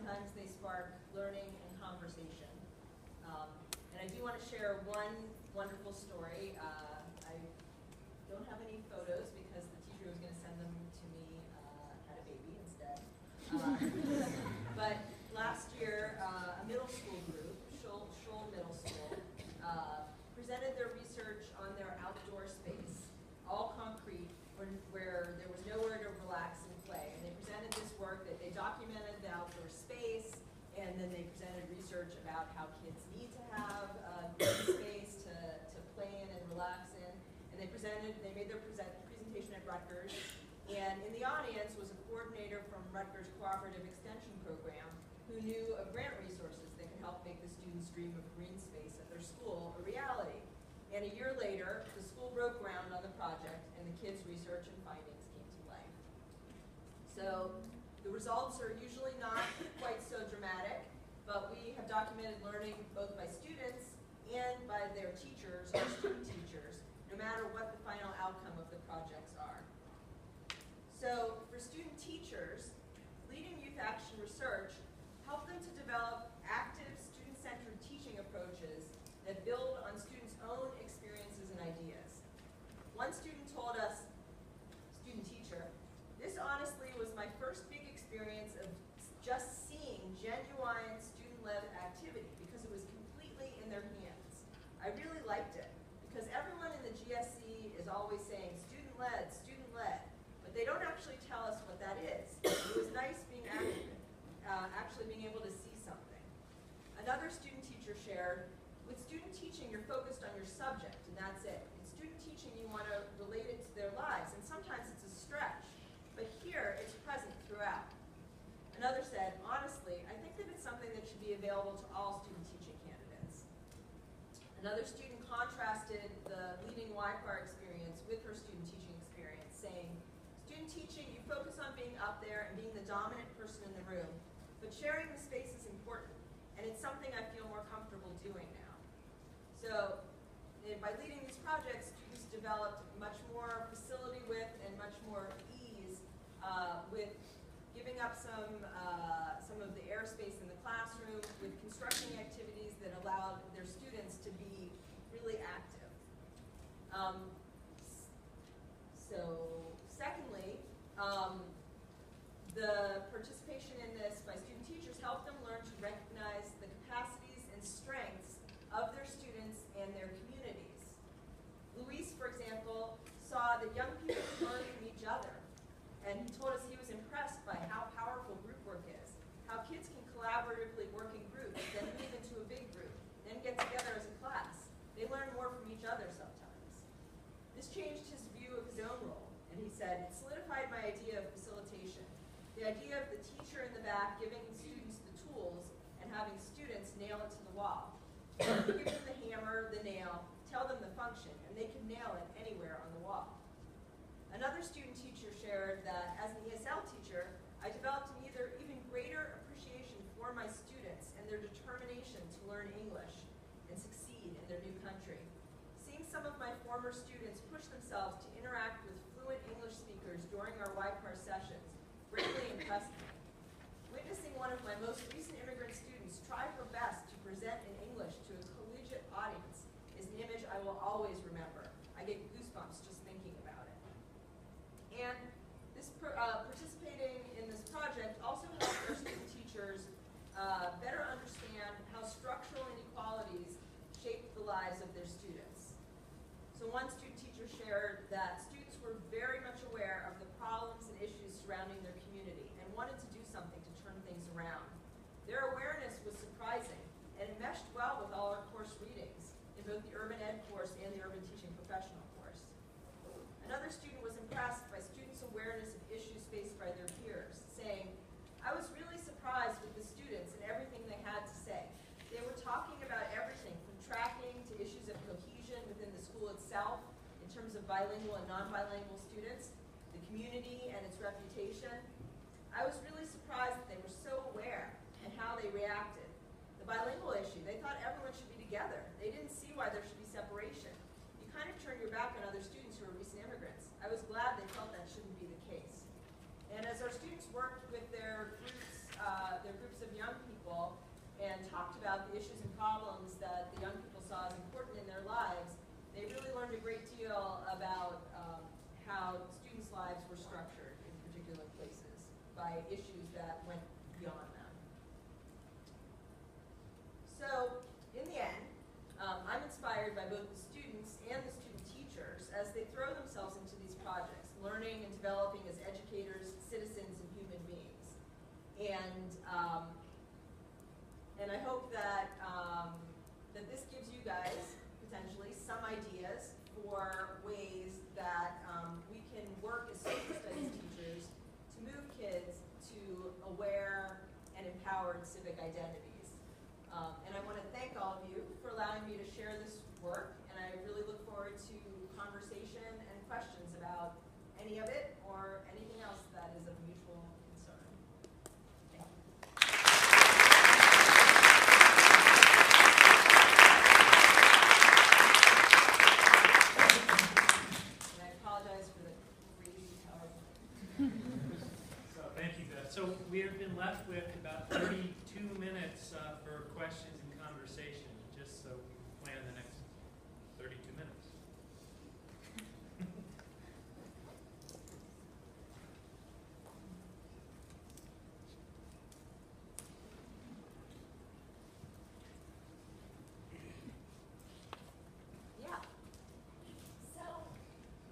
sometimes they spark learning and conversation. And I do want to share one wonderful story. I don't have any photos because the teacher who was going to send them to me had a baby instead. But last year, a middle school group, Shoal Middle School, presented their research on their outdoor space, all concrete, where there was nowhere to relax and play. And they presented this work that they documented the outdoor space, and then they presented research about how kids need to have space to play in and relax in. And they made their presentation at Rutgers. And in the audience was a coordinator from Rutgers Cooperative Extension Program who knew of grant resources that could help make the students' dream of green space at their school a reality. And a year later, the school broke ground on the project, and the kids' research and findings came to life. So the results are usually not quite so dramatic, but we have documented learning both by students and by their teachers or student teachers, no matter what the final outcome of the projects are. So for student teachers, leading youth action research help them to develop active, student-centered teaching approaches that build on students' own experiences and ideas. One student told us, student teacher, "This honestly was my first big experience of just seeing genuine student-led activity because it was completely in their hands. I really liked it because everyone in the GSC is always saying student-led, student-led, but they don't actually tell us what that is. It was nice being actually being able to see something." Another student teacher shared, "With student teaching, you're focused on your subject, and that's it. In student teaching, you want to relate it to their lives, and sometimes it's a stretch, but here, it's present throughout." Another said, "Honestly, I think that it's something that should be available to all student teaching candidates." Another student contrasted the leading YPAR experience with her student teaching experience, saying, "Student teaching, you focus on being up there and being the dominant person in the room, but sharing the space is important, and it's something I feel more comfortable doing now." So by leading these projects, students developed much more facility width and much more ease with giving up some of the airspace in the classroom, with constructing activities that allowed their students to be really active. Secondly, the participation in this by student teachers helped them learn to recognize the capacities and strengths of their students and their communities. Luis, for example, saw that young people learn from each other, and he told us he was impressed by how powerful group work is, how kids can collaboratively work in groups, then move into a big group, then get together as a class. They learn more from each other sometimes. This changed his view of his own role, and he said, "It solidified my idea of facilitation. The idea of the teacher in the back giving students the tools and having students nail it to the wall. You give them the hammer, the nail, tell them the function, and they can nail it anywhere on the wall." Another student teacher shared that as an ESL teacher, I developed an even greater appreciation for my students and their determination to learn English and succeed in their new country. Seeing some of my former students push themselves to interact with fluent English speakers during our YPAR sessions greatly impressed me. Witnessing one of my most recent immigrant students try her best to present in English to a collegiate audience is an image I will always remember. I get goosebumps just thinking about it. And this participating in this project also helped our student teachers better understand how structural inequalities shape the lives of their students. So one student teacher shared that students were very much aware of the problems and issues surrounding their community and wanted to do something to turn things around. Their awareness was surprising, and it meshed well with all our course readings in both the Urban Ed course and the Urban Teaching Professional course. Another student was impressed by students' awareness of issues faced by their peers, saying, "I was really surprised with the students and everything they had to say. They were talking about everything from tracking to issues of cohesion within the school itself in terms of bilingual and non-bilingual students, the community and its reputation. I was really surprised that they were so aware and how they reacted. The bilingual issue, they thought everyone should be together. They didn't see why there should be separation. You kind of turn your back on other students who are recent immigrants. I was glad they felt that shouldn't be the case." And as our students worked with their groups of young about the issues and problems that the young people saw as important in their lives, they really learned a great deal about how students' lives were structured in particular places by issues that went beyond them. So, in the end, I'm inspired by both the students and the student teachers as they throw themselves into these projects, learning and developing as educators, citizens, and human beings. And I hope that that this gives you guys potentially some ideas for ways that we can work as social studies teachers to move kids to aware and empowered civic identities. And I want to thank all of you for allowing me to share this work, and I really look forward to conversation and questions about any of it or anything else that is of mutual concern. Thank you. And I apologize for the crazy PowerPoint. So thank you, Beth. So we have been left with about 32 minutes for questions and conversation, just so we plan the next 32 minutes. Yeah. So,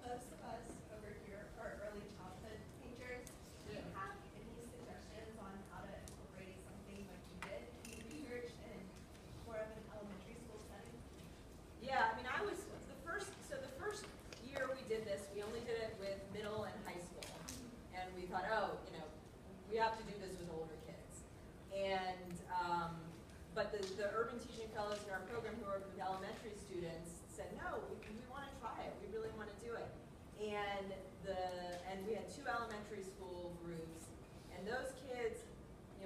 most of us over here are early childhood teachers. Do you have any suggestions on how to incorporate something like you did in research in more of an elementary school setting? Yeah, I mean, I was the first year we did this, we only did it with middle and high school. And we thought, oh, we have to do this with older kids. And, but the urban teaching fellows in our program who are with elementary students said, no, we want to try it. We really want to do it. And we had 2 elementary school groups. And those kids,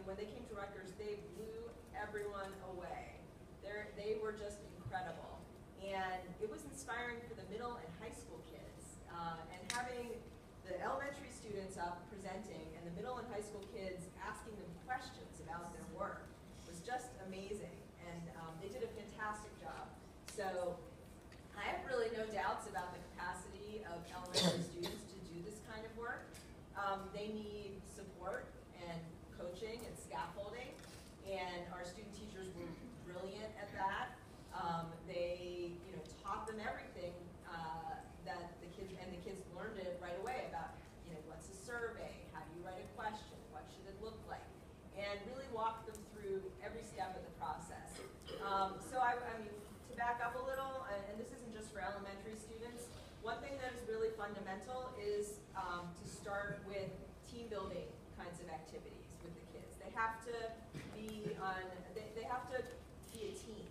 when they came to Rutgers, they blew everyone away. They were just incredible. And it was inspiring for the middle and high school kids. And having the elementary students up presenting and the middle and high school kids asking them questions about their work was just amazing. And they did a fantastic job. So I have really no doubts about the capacity of elementary students to do this kind of work. They need support and coaching and scaffolding. And our student teachers were brilliant at that. They, taught them everything that the kids learned it right away about, what's a survey, how do you write a question, what should it look like, and really walked them through every step of the process. So I mean, to back up a little, and this isn't just for elementary students, one thing that is really fundamental is to start with team building kinds of activities with the kids. They have to be they have to be a team.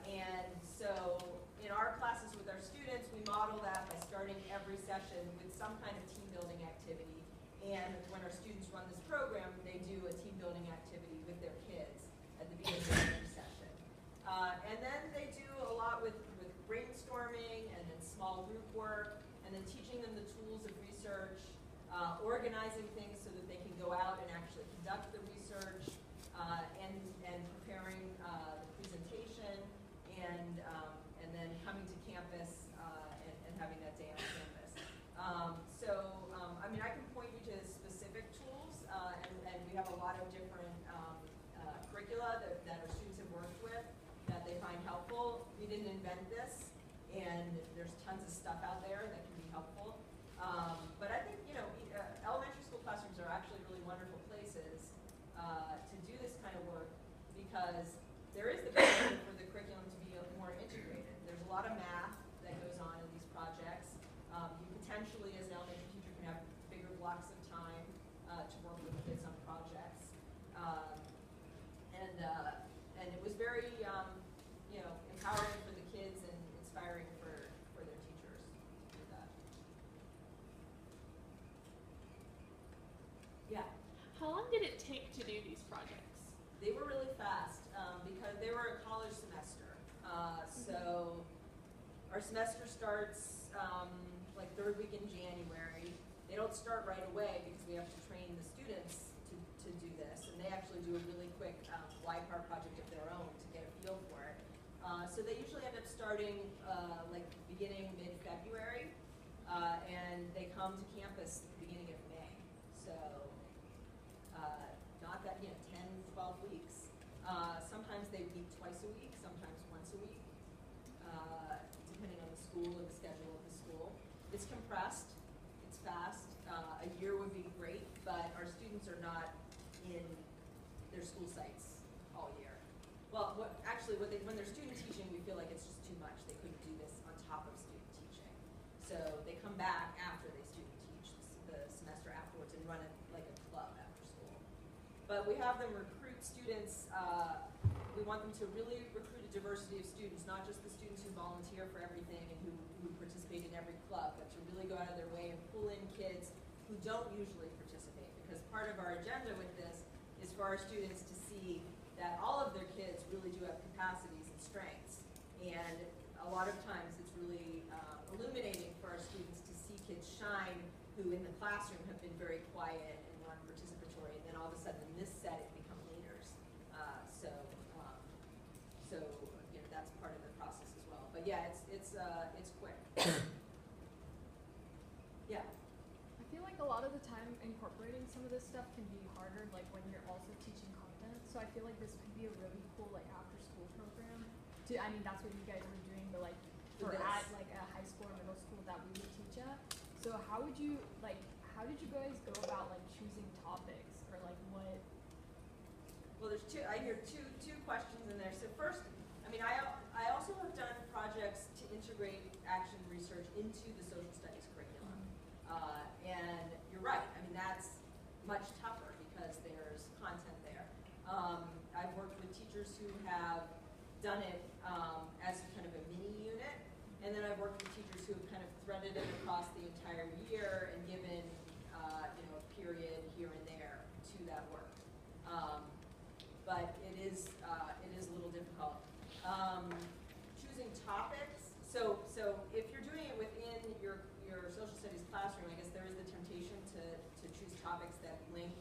And so in our classes with our students, we model that by starting every session with some kind of team building activity. And when our students run this program, they do a team building activity with their kids at the beginning of every session. And then they do a lot with brainstorming and then small group work, and then teaching them the tools of research, organizing things so that they can go out and actually conduct the research, and preparing the presentation, and then coming to campus and having that day on campus. I mean, I can point you to specific tools, and we have a lot of different curricula that our students have worked with that they find helpful. We didn't invent this, and there's tons of stuff out there that can be helpful. But I think, elementary school classrooms are actually really wonderful places to do this kind of work, because there is the potential for the curriculum to be more integrated. There's a lot of math that goes on in these projects. You potentially, as an elementary teacher, can have bigger blocks of time to work with kids on projects. And it was very, empowering for the kids and inspiring for their teachers to do that. Yeah. How long did it take to do these projects? They were really fast because they were a college semester. So our semester starts like 3rd week in January. They don't start right away because we have to train the students to do this. And they actually do a really quick YPAR project of their So they usually end up starting like beginning mid-February, and they come to campus the beginning of May. So not that, 10, 12 weeks. Sometimes they meet twice a week, sometimes once a week, depending on the school or the schedule of the school. It's compressed, it's fast. A year would be great, but our students are not in their school sites all year. Well, when they're student teaching, we feel like it's just too much. They couldn't do this on top of student teaching. So they come back after they student teach the semester afterwards and run it like a club after school. But we have them recruit students. We want them to really recruit a diversity of students, not just the students who volunteer for everything and who participate in every club, but to really go out of their way and pull in kids who don't usually participate. Because part of our agenda with this is for our students to see that all of their kids really do have capacities and strengths. And a lot of times it's really illuminating for our students to see kids shine who in the classroom have been very quiet and non-participatory, and then all of a sudden in this setting become leaders. So that's part of the process as well. But yeah, it's quick. Yeah. I feel like a lot of the time incorporating some of this stuff can be harder, like when you're also teaching content. So I feel like this could be a really cool like after school program. That's what you guys were doing, but like for at like a high school or middle school that we would teach at. So how did you guys go about like choosing topics or like what? Well, I hear two questions in there. So first, I also have done projects to integrate action research into the social studies curriculum. And you're right, that's much tougher because there's content there. I've worked with teachers who have done it as kind of a mini unit, and then I've worked with teachers who have kind of threaded it across the entire year and given a period here and there to that work. But it is a little difficult. Choosing topics. So if you're doing it within your social studies classroom, I guess there is the temptation to choose topics that link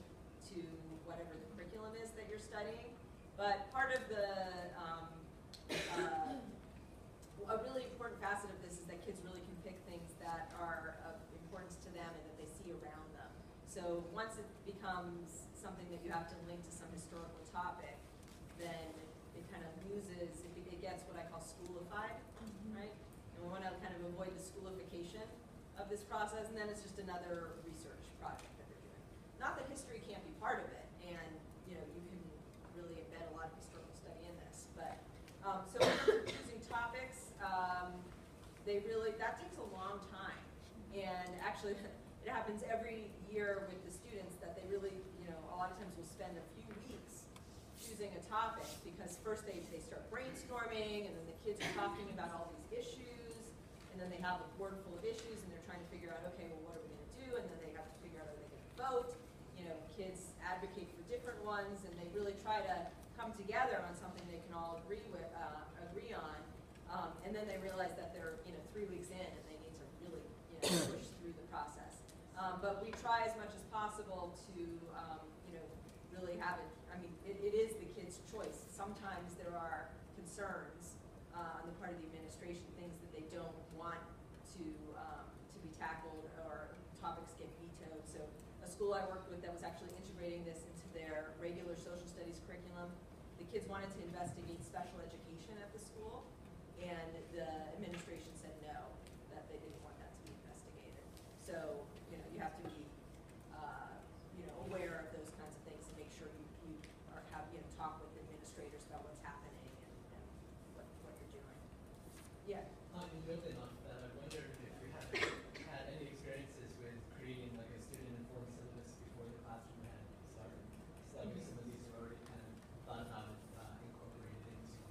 to whatever the curriculum is that you're studying. But part of a really important facet of this is that kids really can pick things that are of importance to them and that they see around them. So once it becomes something that you have to link to some historical topic, then it kind of loses, it gets what I call schoolified, right? And we want to kind of avoid the schoolification of this process, and then it's just another research project that they're doing. Not that history can't be part of it, and you can really embed a lot of historical study in this. But so in terms of choosing topics, that takes a long time, and actually it happens every year with the students that they really, a lot of times will spend a few weeks choosing a topic because first they start brainstorming, and then the kids are talking about all these issues, and then they have a board full of issues, and they're trying to figure out, okay, well, what are we going to do? And then they have to figure out, are they going to vote? Kids advocate for different ones, and they really try to come together on something they can all agree on. And then they realize that they're 3 weeks in, and they need to really push through the process. But we try as much as possible to really have it. It is the kids' choice. Sometimes there are concerns on the part of the administration, things that they don't want to be tackled, or topics get vetoed. So a school I worked with that was actually integrating this into their regular social studies curriculum, the kids wanted to investigate special education at the school, and the administration said no, that they didn't want that to be investigated. So you have to be aware of those kinds of things and make sure you talk with administrators about what's happening and what you're doing. Yeah. Building off that, I wondered if you had any experiences with creating like a student-informed syllabus before the classroom had started. So that way some of these are already kind of thought about incorporated into.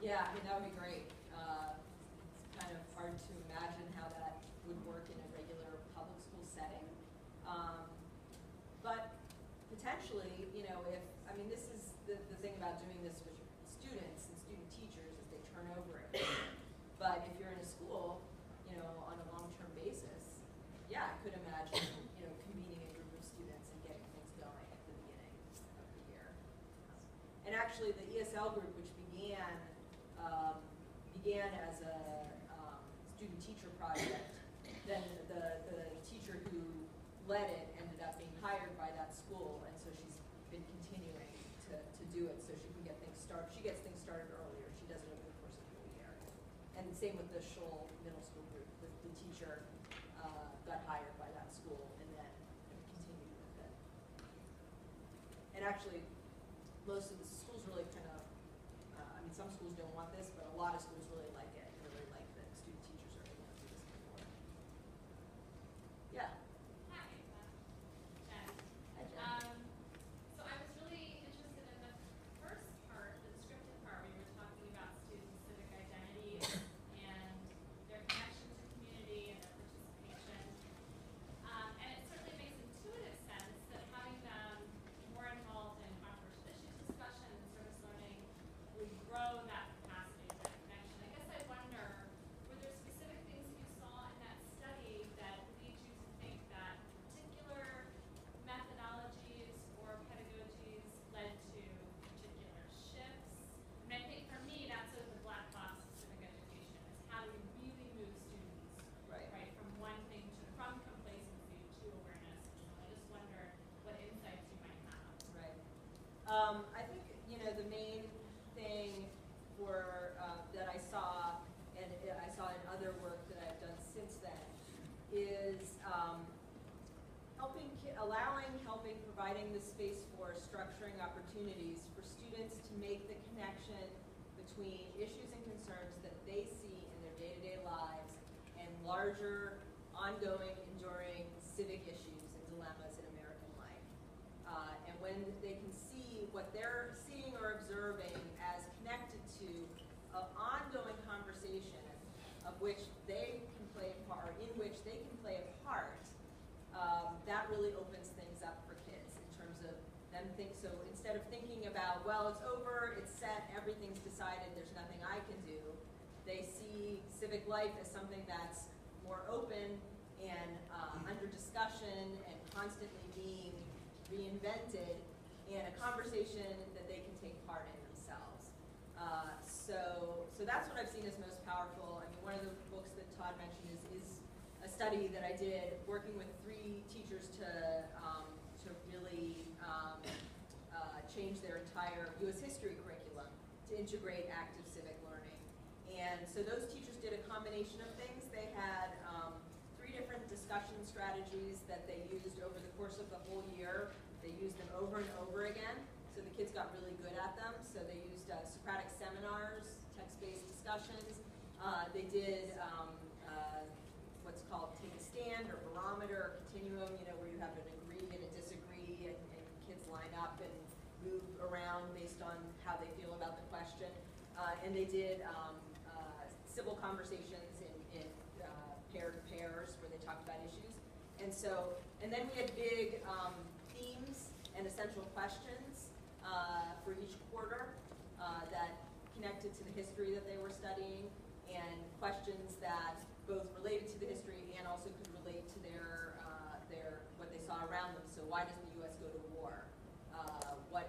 Yeah, that would be great. It's kind of hard to imagine how that would work in a regular public school setting. But potentially, if, this is the thing about doing this with students and student teachers is they turn over it. But if you're in a school, on a long-term basis, yeah, I could imagine, convening a group of students and getting things going at the beginning of the year. And actually, the ESL group, which began student-teacher project, then the teacher who led it ended up being hired by that school, and so she's been continuing to do it so she can get things started. She gets things started earlier. She does it over the course of the whole year. And the same with the Shoal Middle School group. The teacher got hired by that school and then continued with it. And actually, most of the schools really kind of, I mean, some schools don't want this, but a lot of schools really like it. They really like that student teachers are able to do this before. Yeah. Hi, Jen. Hi, Jen. So I was really interested in the first part, the descriptive part, where you were talking about students' civic identity and their connection to community and their participation. And it certainly makes intuitive sense that having them more involved in controversial issues discussion and service learning would grow that capacity, that connection. I guess I wonder, were there specific things you saw in that study that lead you to think that particular methodologies or pedagogies led to particular shifts? And I think for me, that's sort of the black box of civic education, is how do we really move students Right. from one thing from complacency to awareness. And I just wonder what insights you might have. Right. I think, the main thing that I saw, and I saw in other work that I've done since then, is providing the space for structuring opportunities for students to make the connection between issues and concerns that they see in their day-to-day lives and larger, ongoing, enduring civic issues and dilemmas in American life. And when they can see what they're seeing or observing as connected to an ongoing conversation of which they can play a part, in which they can play a part, that really opens things up for kids in terms of them so instead of thinking about, well, it's over, it's set, everything's decided, there's nothing I can do, they see civic life as something that's more open and under discussion and constantly being reinvented, and a conversation that they can take part in themselves. So that's what I've seen as most powerful. I mean, one of the books that Todd mentioned is a study that I did working with 3 teachers to really change their entire U.S. history curriculum to integrate active civic learning. And so those teachers did a combination of things. They had 3 different discussion strategies that they used over the course of the whole year. They used them over and over again, so the kids got really good at them. So they used Socratic seminars, text-based discussions. They did what's called take a stand or barometer or continuum, where you have an agree and a disagree, and kids line up and move around based on how they feel about the question. And they did civil conversations in paired pairs where they talked about issues. And then we had big themes and essential questions for each quarter that connected to the history that they were studying, and questions that both related to the history and also could relate to their what they saw around them. So why does the U.S. go to war? What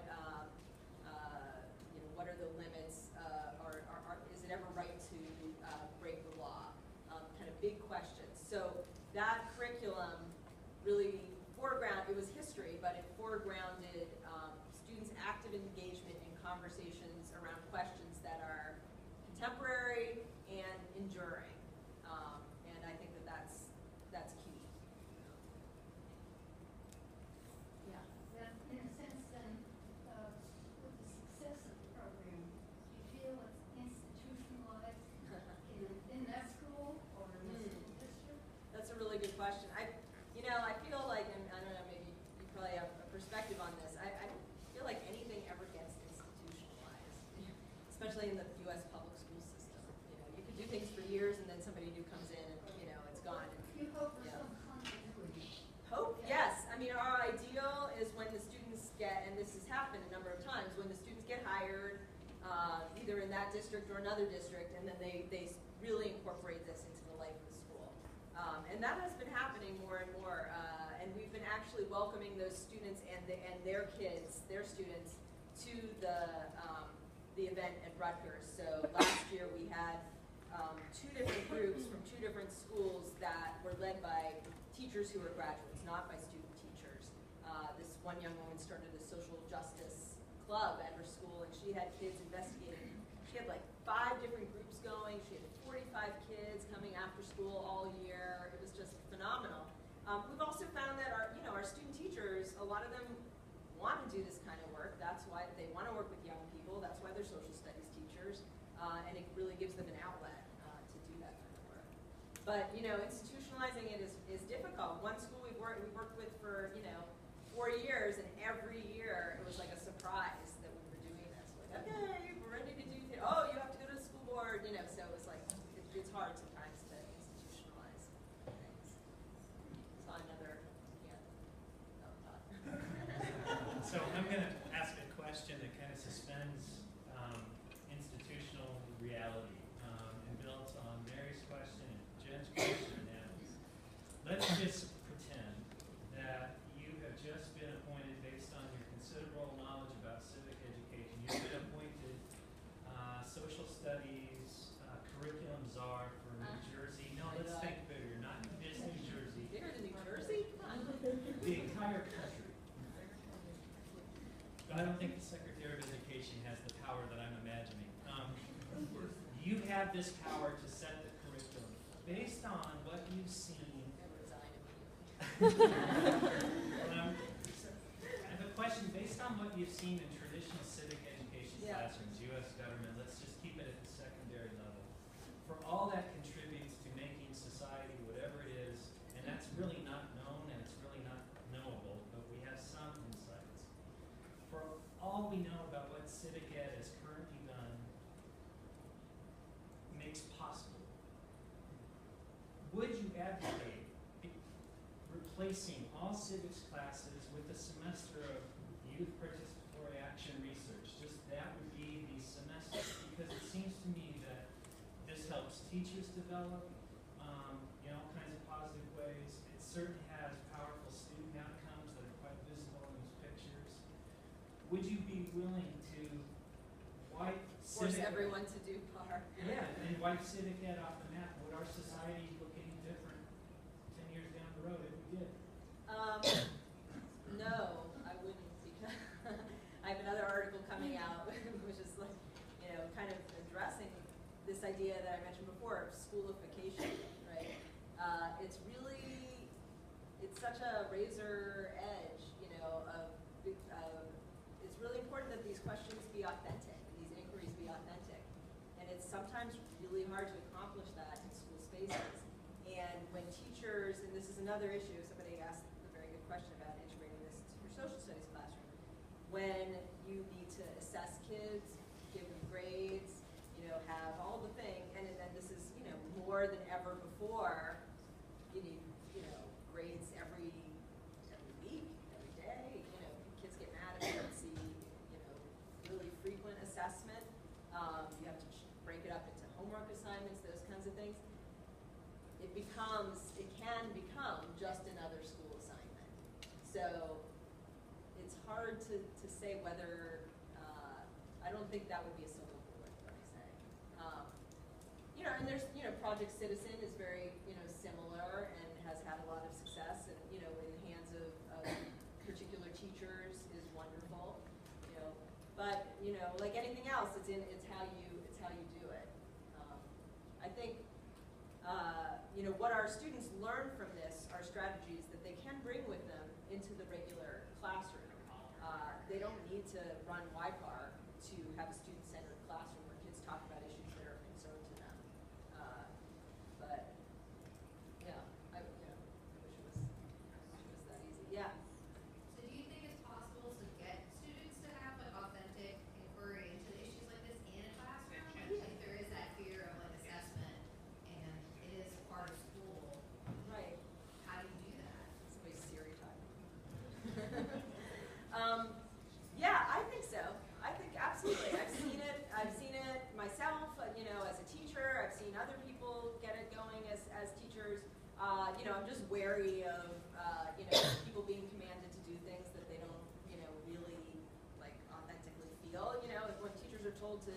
are the limits? Is it ever right to break the law? Kind of big questions. So that curriculum really it was history, but it foregrounded students' active engagement in conversations around questions that are contemporary and enduring. And I think that's key. Yeah. Well, in a sense, then, with the success of the program, do you feel it's institutionalized in that school or in the school district? That's a really good question. I feel like, and I don't know, maybe you probably have a perspective on this. I don't feel like anything ever gets institutionalized, especially in the U.S. public school system. You could do things for years, and then somebody new comes in, and it's gone. You hope for some continuity. Hope, yes. I mean, our ideal is when the students get, and this has happened a number of times, when the students get hired, either in that district or another district, and then they really incorporate this into the life of the school. And that has been happening more and more. And we've been actually welcoming those students and their kids, their students, to the event at Rutger. So last year we had 2 different groups from 2 different schools that were led by teachers who were graduates, not by student teachers. This one young woman started a social justice club at her school, and she had kids investigating. She had like 5 different groups going. She had 45 kids coming after school all year. It was just phenomenal. We've also found that our student teachers, a lot of them want to do this kind of work. That's why they want to work with young people. That's why they're social studies teachers, and it really gives them an outlet to do that kind of work. But institutionalizing it is difficult. One school we worked with for 4 years, and every year it was like a surprise that we were doing this. Like, okay, we're ready to do this. Oh, you have to go to the school board. So it was like it's hard sometimes to institutionalize things. Saw another thought. So I'm going to ask a question that kind of suspends institutional reality and builds on Mary's question and Jen's question. And let's just pretend that you have just been appointed based on your considerable knowledge about civic education. You've been appointed social studies curriculum czar for New Jersey. No, let's think bigger. Not just New Jersey. Bigger than New Jersey? The entire country. But I don't think the Secretary of Education has the power that I'm imagining. You have this power to set the curriculum based on what you've seen. I have a question based on what you've seen in traditional civic education classrooms, U.S. government. Let's just keep it at the secondary level. For all that contributes to making society whatever it is, and that's really not known and it's really not knowable, but we have some insights. For all we know about what civic ed is currently done makes possible, would you advocate replacing all civics classes with a semester of youth participatory action research? Just that would be the semester, because it seems to me that this helps teachers develop in all kinds of positive ways. It certainly has powerful student outcomes that are quite visible in these pictures. Would you be willing to wipe Force civic everyone to do PAR. Yeah, and wipe civic ed off the map? Would our society look any different 10 years down the road if we did? No, I wouldn't, because I have another article coming out, which is like, kind of addressing this idea that I mentioned before of schoolification, right? It's such a razor edge, it's really important that these questions be authentic, these inquiries be authentic. And it's sometimes really hard to accomplish that in school spaces. And when teachers, and this is another issue, somebody asked a very good question about integrating this into your social studies classroom. When you need to assess kids, give them grades, have all the things, and then this is, more than ever before, you need, grades every week, every day. Kids get mad if they don't see, really frequent assessment. You have to break it up into homework assignments, those kinds of things. It can become just another school assignment. So it's hard to say whether, I don't think that would be a silver bullet, let me say. And there's, Project Citizen is very, similar and has had a lot of success, and, in the hands of particular teachers is wonderful, But, like anything else, it's how you do it. I think, what our students learn from this are strategies that they can bring with them into the regular classroom. They don't need to run YPAR to have a student-centered classroom where kids talk about issues that are of concern to them. But yeah, I wish it was that easy. Yeah. So do you think it's possible to get students to have authentic inquiry into issues like this in a classroom? If there is that fear of assessment and it is part of school, Right. how do you do that? Somebody's Siri talking. Yeah, I think so. I think absolutely. I've seen it myself, as a teacher. I've seen other people get it going as teachers. I'm just wary of, people being commanded to do things that they don't, really, authentically feel. When teachers are told to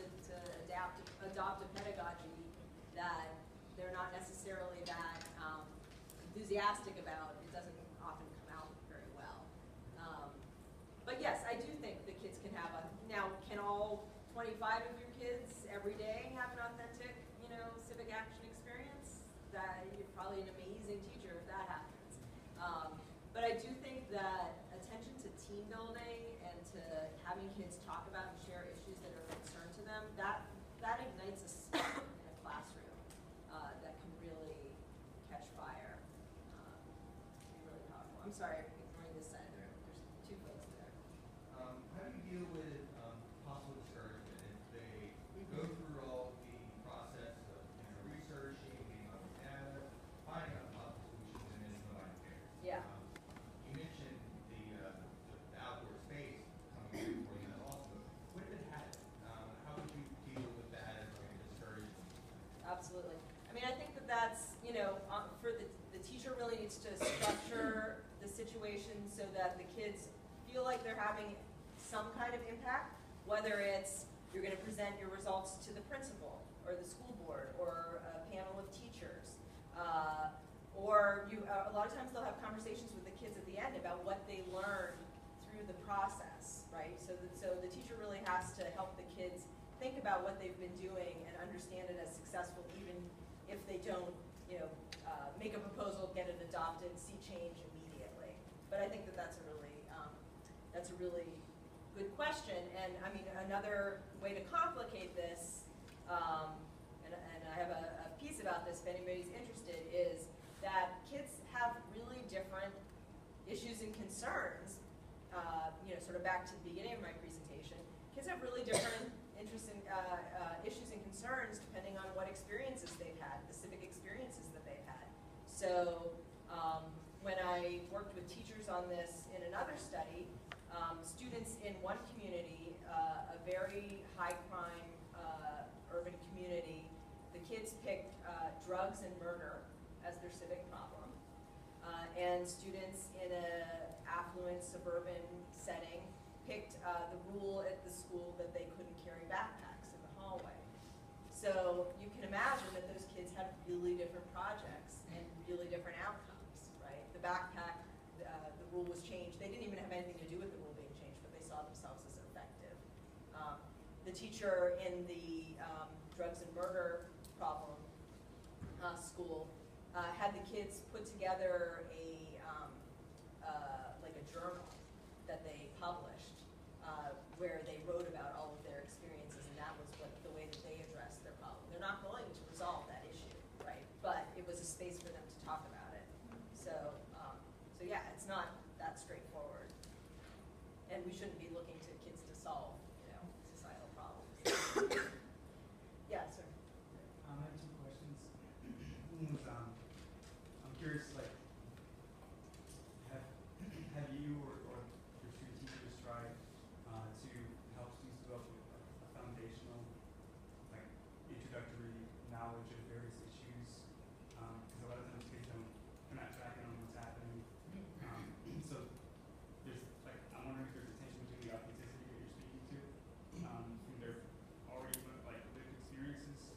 adopt a pedagogy that they're not necessarily necessarily that enthusiastic about, it doesn't often come out very well. But yes, I do think the kids can have now can all 25 of your kids every day have an authentic, civic action experience? That you're probably an amazing teacher if that happens. But I do think that attention to team building and to having kids talk about and share issues that are of concern to them, that ignites a spark in a classroom that can really catch fire. Be really powerful. I'm sorry, I'm ignoring this side. There's two folks there. How do you deal with possible discouragement if they go through all the process of researching, getting all the data, finding out possible solutions, and then nobody cares? Yeah. You mentioned the outdoor space coming before you also. What if it hadn't? How would you deal with that as like a discouragement? Absolutely. I mean, I think that's, for the teacher really needs to structure the situation so that the kids feel like they're having some kind of impact, whether it's you're going to present your results to the principal or the school board or a panel of teachers, or a lot of times they'll have conversations with the kids at the end about what they learned through the process, right? So the teacher really has to help the kids think about what they've been doing and understand it as successful, even if they don't, make a proposal, get it adopted, see change immediately. But I think that's a really good question. And I mean, another way to complicate this, and I have a piece about this if anybody's interested, is that kids have really different issues and concerns. Sort of back to the beginning of my presentation, kids have really different interests and issues and concerns depending on what experiences they've had, the civic experiences that they've had. So when I worked with teachers on this in another study, students in one community, a very high crime urban community, the kids picked drugs and murder as their civic problem. And students in an affluent suburban setting picked the rule at the school that they couldn't carry backpacks in the hallway. So you can imagine that those kids had really different projects and really different outcomes, right? The backpack, the rule was changed. They didn't even have anything to do with the rule being changed, but they saw themselves as effective. The teacher in the drugs and murder problem school had the kids put together like a journal that they published where they wrote about all of their experiences, and that was the way that they addressed their problem. They're not going to resolve that issue, right? But it was a space for them to talk about it. So yeah, it's not that straightforward, and we shouldn't be looking to kids to solve, societal problems. Yeah, sir. I have two questions. One was, I'm curious, like, have you or your student teachers tried to help students develop a foundational, like, introductory knowledge of various issues? Because a lot of times kids they're not tracking on what's happening. So there's, like, I'm wondering if there's a tension between the authenticity that you're speaking to, from their already like lived experiences,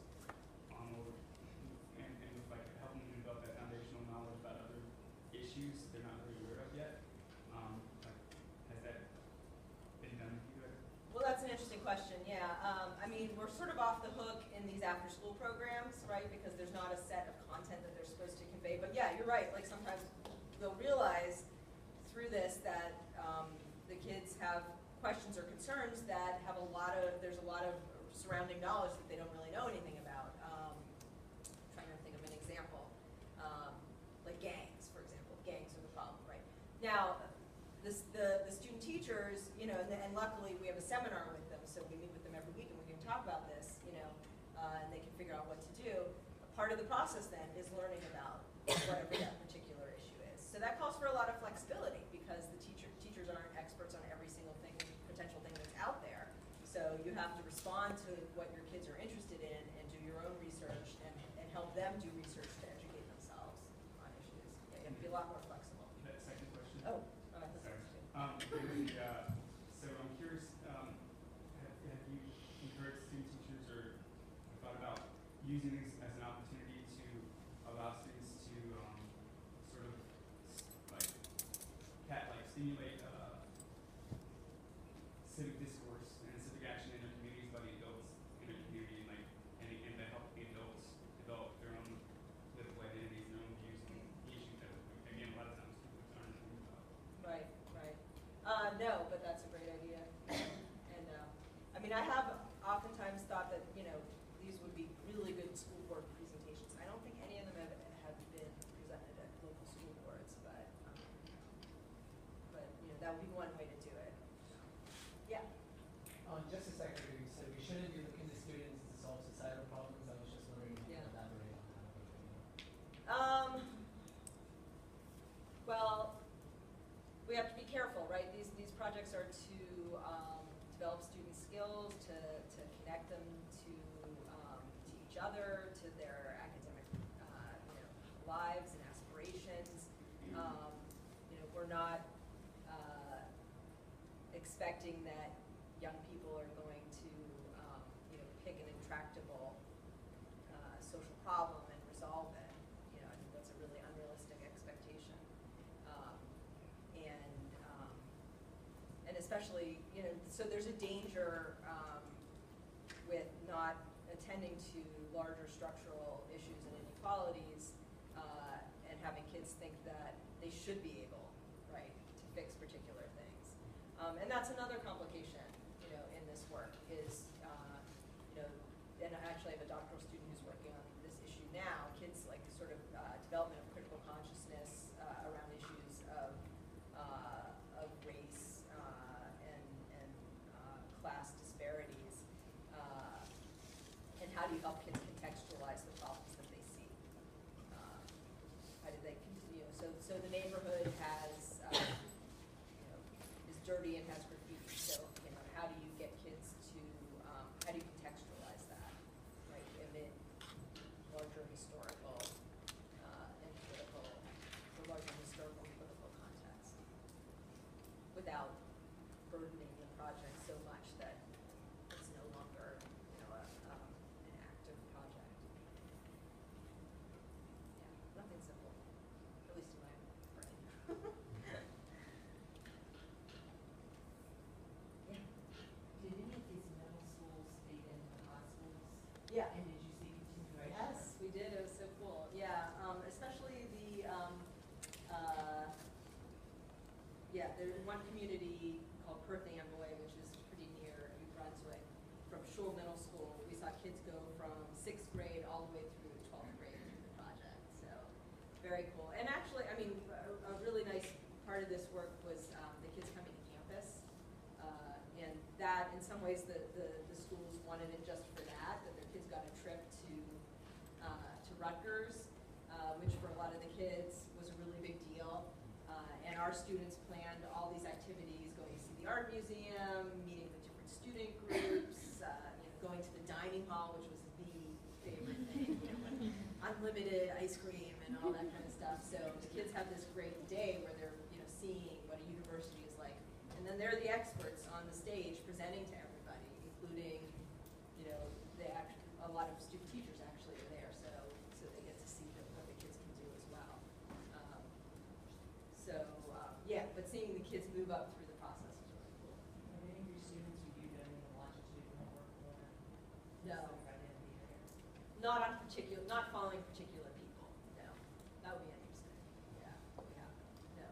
and with like helping them develop that foundational knowledge about other issues they're not really aware of yet. Has that been done with you guys? Well, that's an interesting question, yeah. I mean, we're sort of off the hook in these after-school programs, right, because there's not a set of content that they're supposed to convey. But yeah, you're right, like sometimes they'll realize through this that the kids have questions or concerns that have there's a lot of surrounding knowledge that they don't really know anything about. Trying to think of an example. Like gangs, for example. Gangs are the problem, right? Now, the student teachers, and luckily we have a seminar with them, so we meet with them every week and we can talk about this, and they can figure out what to do. Part of the process then is learning about whatever that particular issue is. So that calls for a lot of flexibility because the teachers aren't experts on every single potential thing that's out there. So you have to respond to what your kids are interested in and do your own research and help them do research to educate themselves on issues. Yeah, you have to be a lot more flexible. That second question. Oh, that's sorry. interesting. So I'm curious, have you encouraged student teachers or thought about using this as an opportunity to allow stimulate civic discourse and civic action in their communities by the adults in their community, and to help the adults develop their own political identities, their own views on issues that, again, a lot of times people aren't informed about. Right, right. No, but that's a great idea. And I mean, I have oftentimes thought that, you know, these would be really good school board presentations. I don't think any of them have been presented at local school boards, but you know, that would be one way to do it. Yeah. Just a second ago, you said we shouldn't be looking to students to solve societal problems. I was just wondering if you could elaborate on that a bit. Well, we have to be careful, right? These projects are to develop student skills, to connect them to each other, to their academic you know, lives and aspirations. You know, we're not expecting that young people are going to you know, pick an intractable social problem and resolve it. You know, I think that's a really unrealistic expectation. And especially, you know, so there's a danger with not attending to larger structural issues and inequalities and having kids think that they should be able, right, to fix particular things. And that's another complication, you know, in this work is, you know, and I actually have a doctoral student who's working on this issue now, kids like sort of development of critical consciousness around issues of race and class disparities, and how do you help kids contextualize the problems that they see? How do they continue? So the neighborhood has, you know, is dirty and has graffiti. So, you know, how do you get kids to, how do you contextualize that, right, amid larger historical and political, the larger historical and political context, without burdening the project so much that it's no longer, you know, an active project. Yeah, nothing simple, at least in my brain. Yeah. Did any of these middle schools feed into the high schools? Yeah. And did you see continuation? Yes, we did. It was so cool. Yeah, especially the, yeah, there's one community called Perth Amboy, which is pretty near New Brunswick. From Shule Middle School, we saw kids go from 6th grade all the way through 12th grade through the project. So, very cool. And actually, I mean, a really nice part of this work was the kids coming to campus. And that, in some ways, the schools wanted it just for that their kids got a trip to Rutgers, which for a lot of the kids was a really big deal. And our students planned all these activities, going to see the art museum, meeting with different student groups, you know, going to the dining hall, which was the favorite thing, you know, like unlimited ice cream and all that kind of stuff. So the kids have this great day where they're, you know, seeing what a university is like. And then they're the experts on the stage presenting to everybody, including, you know, a lot of student teachers actually are there, so they get to see what the kids can do as well. Yeah, but seeing the kids move up through the process is really cool. Have any of your students reviewed any of the longitudinal work or No. civic identity areas? Not following particular people, no. That would be interesting. Yeah, we haven't, no.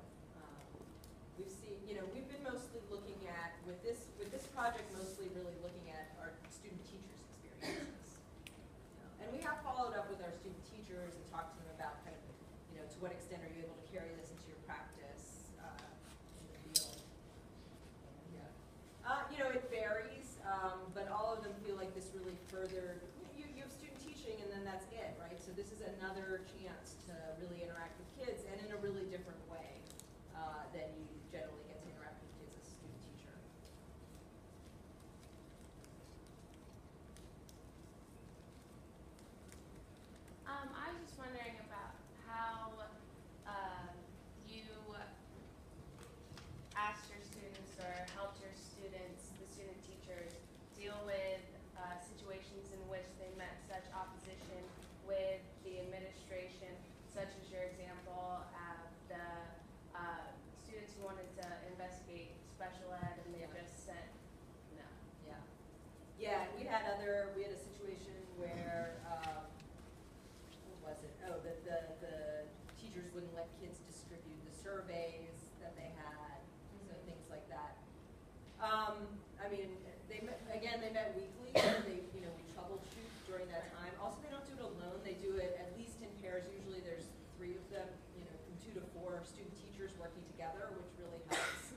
We've seen, you know, we've been mostly looking at, with this project, mostly really looking at our student teachers' experiences. You know, and we have followed up with our student teachers and talked to them about kind of, you know, to what extent are you able to carry this into your practice in the field. Yeah. You know, it varies, but all of them feel like this really furthered, you have student teaching and then that's it, right? So this is another chance to really interact with kids and in a really different way than you generally get to interact with kids as a student teacher. I was just wondering about how you asked your students or helped your students, the student teachers, deal with situations in which they met such opposition with the administration Yeah, we had a situation where, what was it? Oh, the teachers wouldn't let kids distribute the surveys that they had, so things like that. I mean, they met weekly, and we troubleshoot during that time. Also, they don't do it alone, they do it at least in pairs. Usually there's 3 of them, from 2 to 4 student teachers working together, which really helps.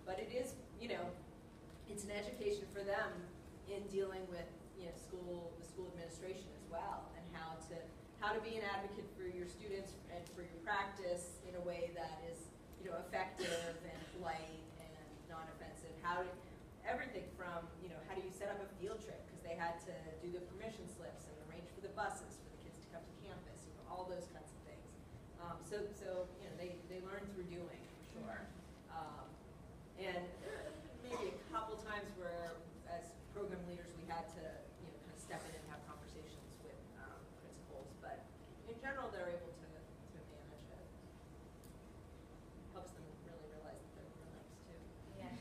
But it is, it's an education for them in dealing with, the school administration as well, and how to be an advocate for your students and for your practice in a way that is, effective and polite and non-offensive. Everything from, how do you set up a field trip, because they had to do the permission slips and arrange for the buses for the kids to come to campus, all those kinds of things. So they learn through doing, for sure. And maybe a couple times where, as program leaders, we had to, kind of step in and have conversations with principals. But in general, they're able to manage it. Helps them really realize that they're grown-ups too. Yeah.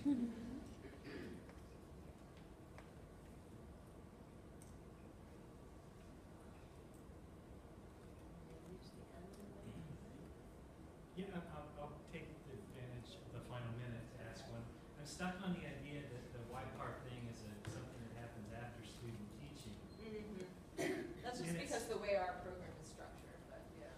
Yeah, I'll take advantage of the final minute to ask one. I'm stuck on the idea that the YPAR thing is something that happens after student teaching. That's just because the way our program is structured, but yeah.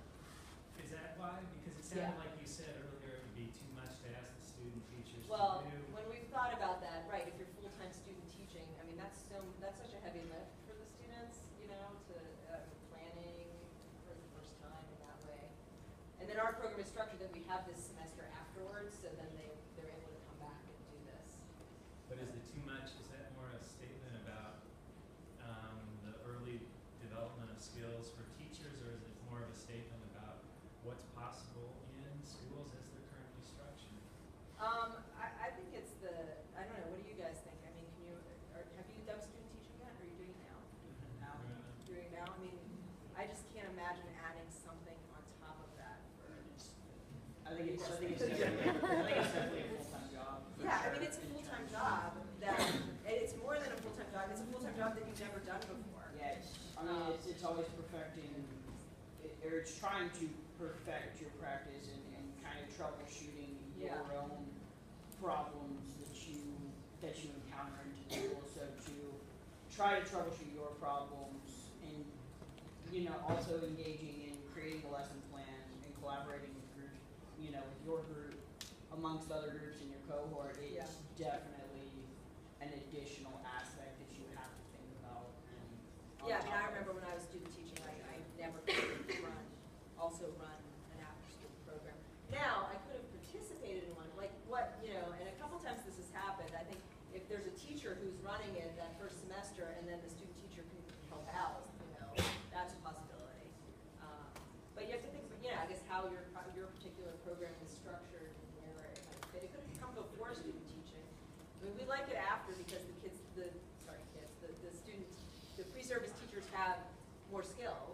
Is that why? Because it sounded like you said earlier it would be too much to ask the student teachers Well, to do. when we've thought about that, right, if you're full-time student teaching, I mean, that's such a heavy lift for the students, to planning for the first time in that way. And then our program is structured that we have this semester afterwards, so then they're able to come back and do this. But is it too much? Is that more a statement about the early development of skills for teachers, or is it more of a statement about what's possible in schools as they're currently structured? I think it's I don't know, what do you guys think? I mean, have you done student teaching yet, or are you doing it now? Now. Doing it now? I mean, I just can't imagine adding something on top of that for. I think it's definitely a full-time job. Yeah, I mean, it's a full-time job and it's more than a full-time job. It's a full-time job that you've never done before. Yeah, it's always perfecting, or it's trying to perfect your practice and kind of troubleshooting your own problems that you encounter in school. So to try to troubleshoot your problems and, also engaging in creating a lesson plan and collaborating with groups, with your group amongst other groups in your cohort, it's definitely an additional aspect that you have to think about. Yeah, I mean, I remember when I was student teaching, I never could run an after-school program. Now, I could have participated in one, and a couple times this has happened. I think if there's a teacher who's running it that first semester, and then the student teacher can help out, that's a possibility. But you have to think, I guess how your particular program is structured and where it might fit. It could come before student teaching. I mean, we like it after because the pre-service teachers have more skills.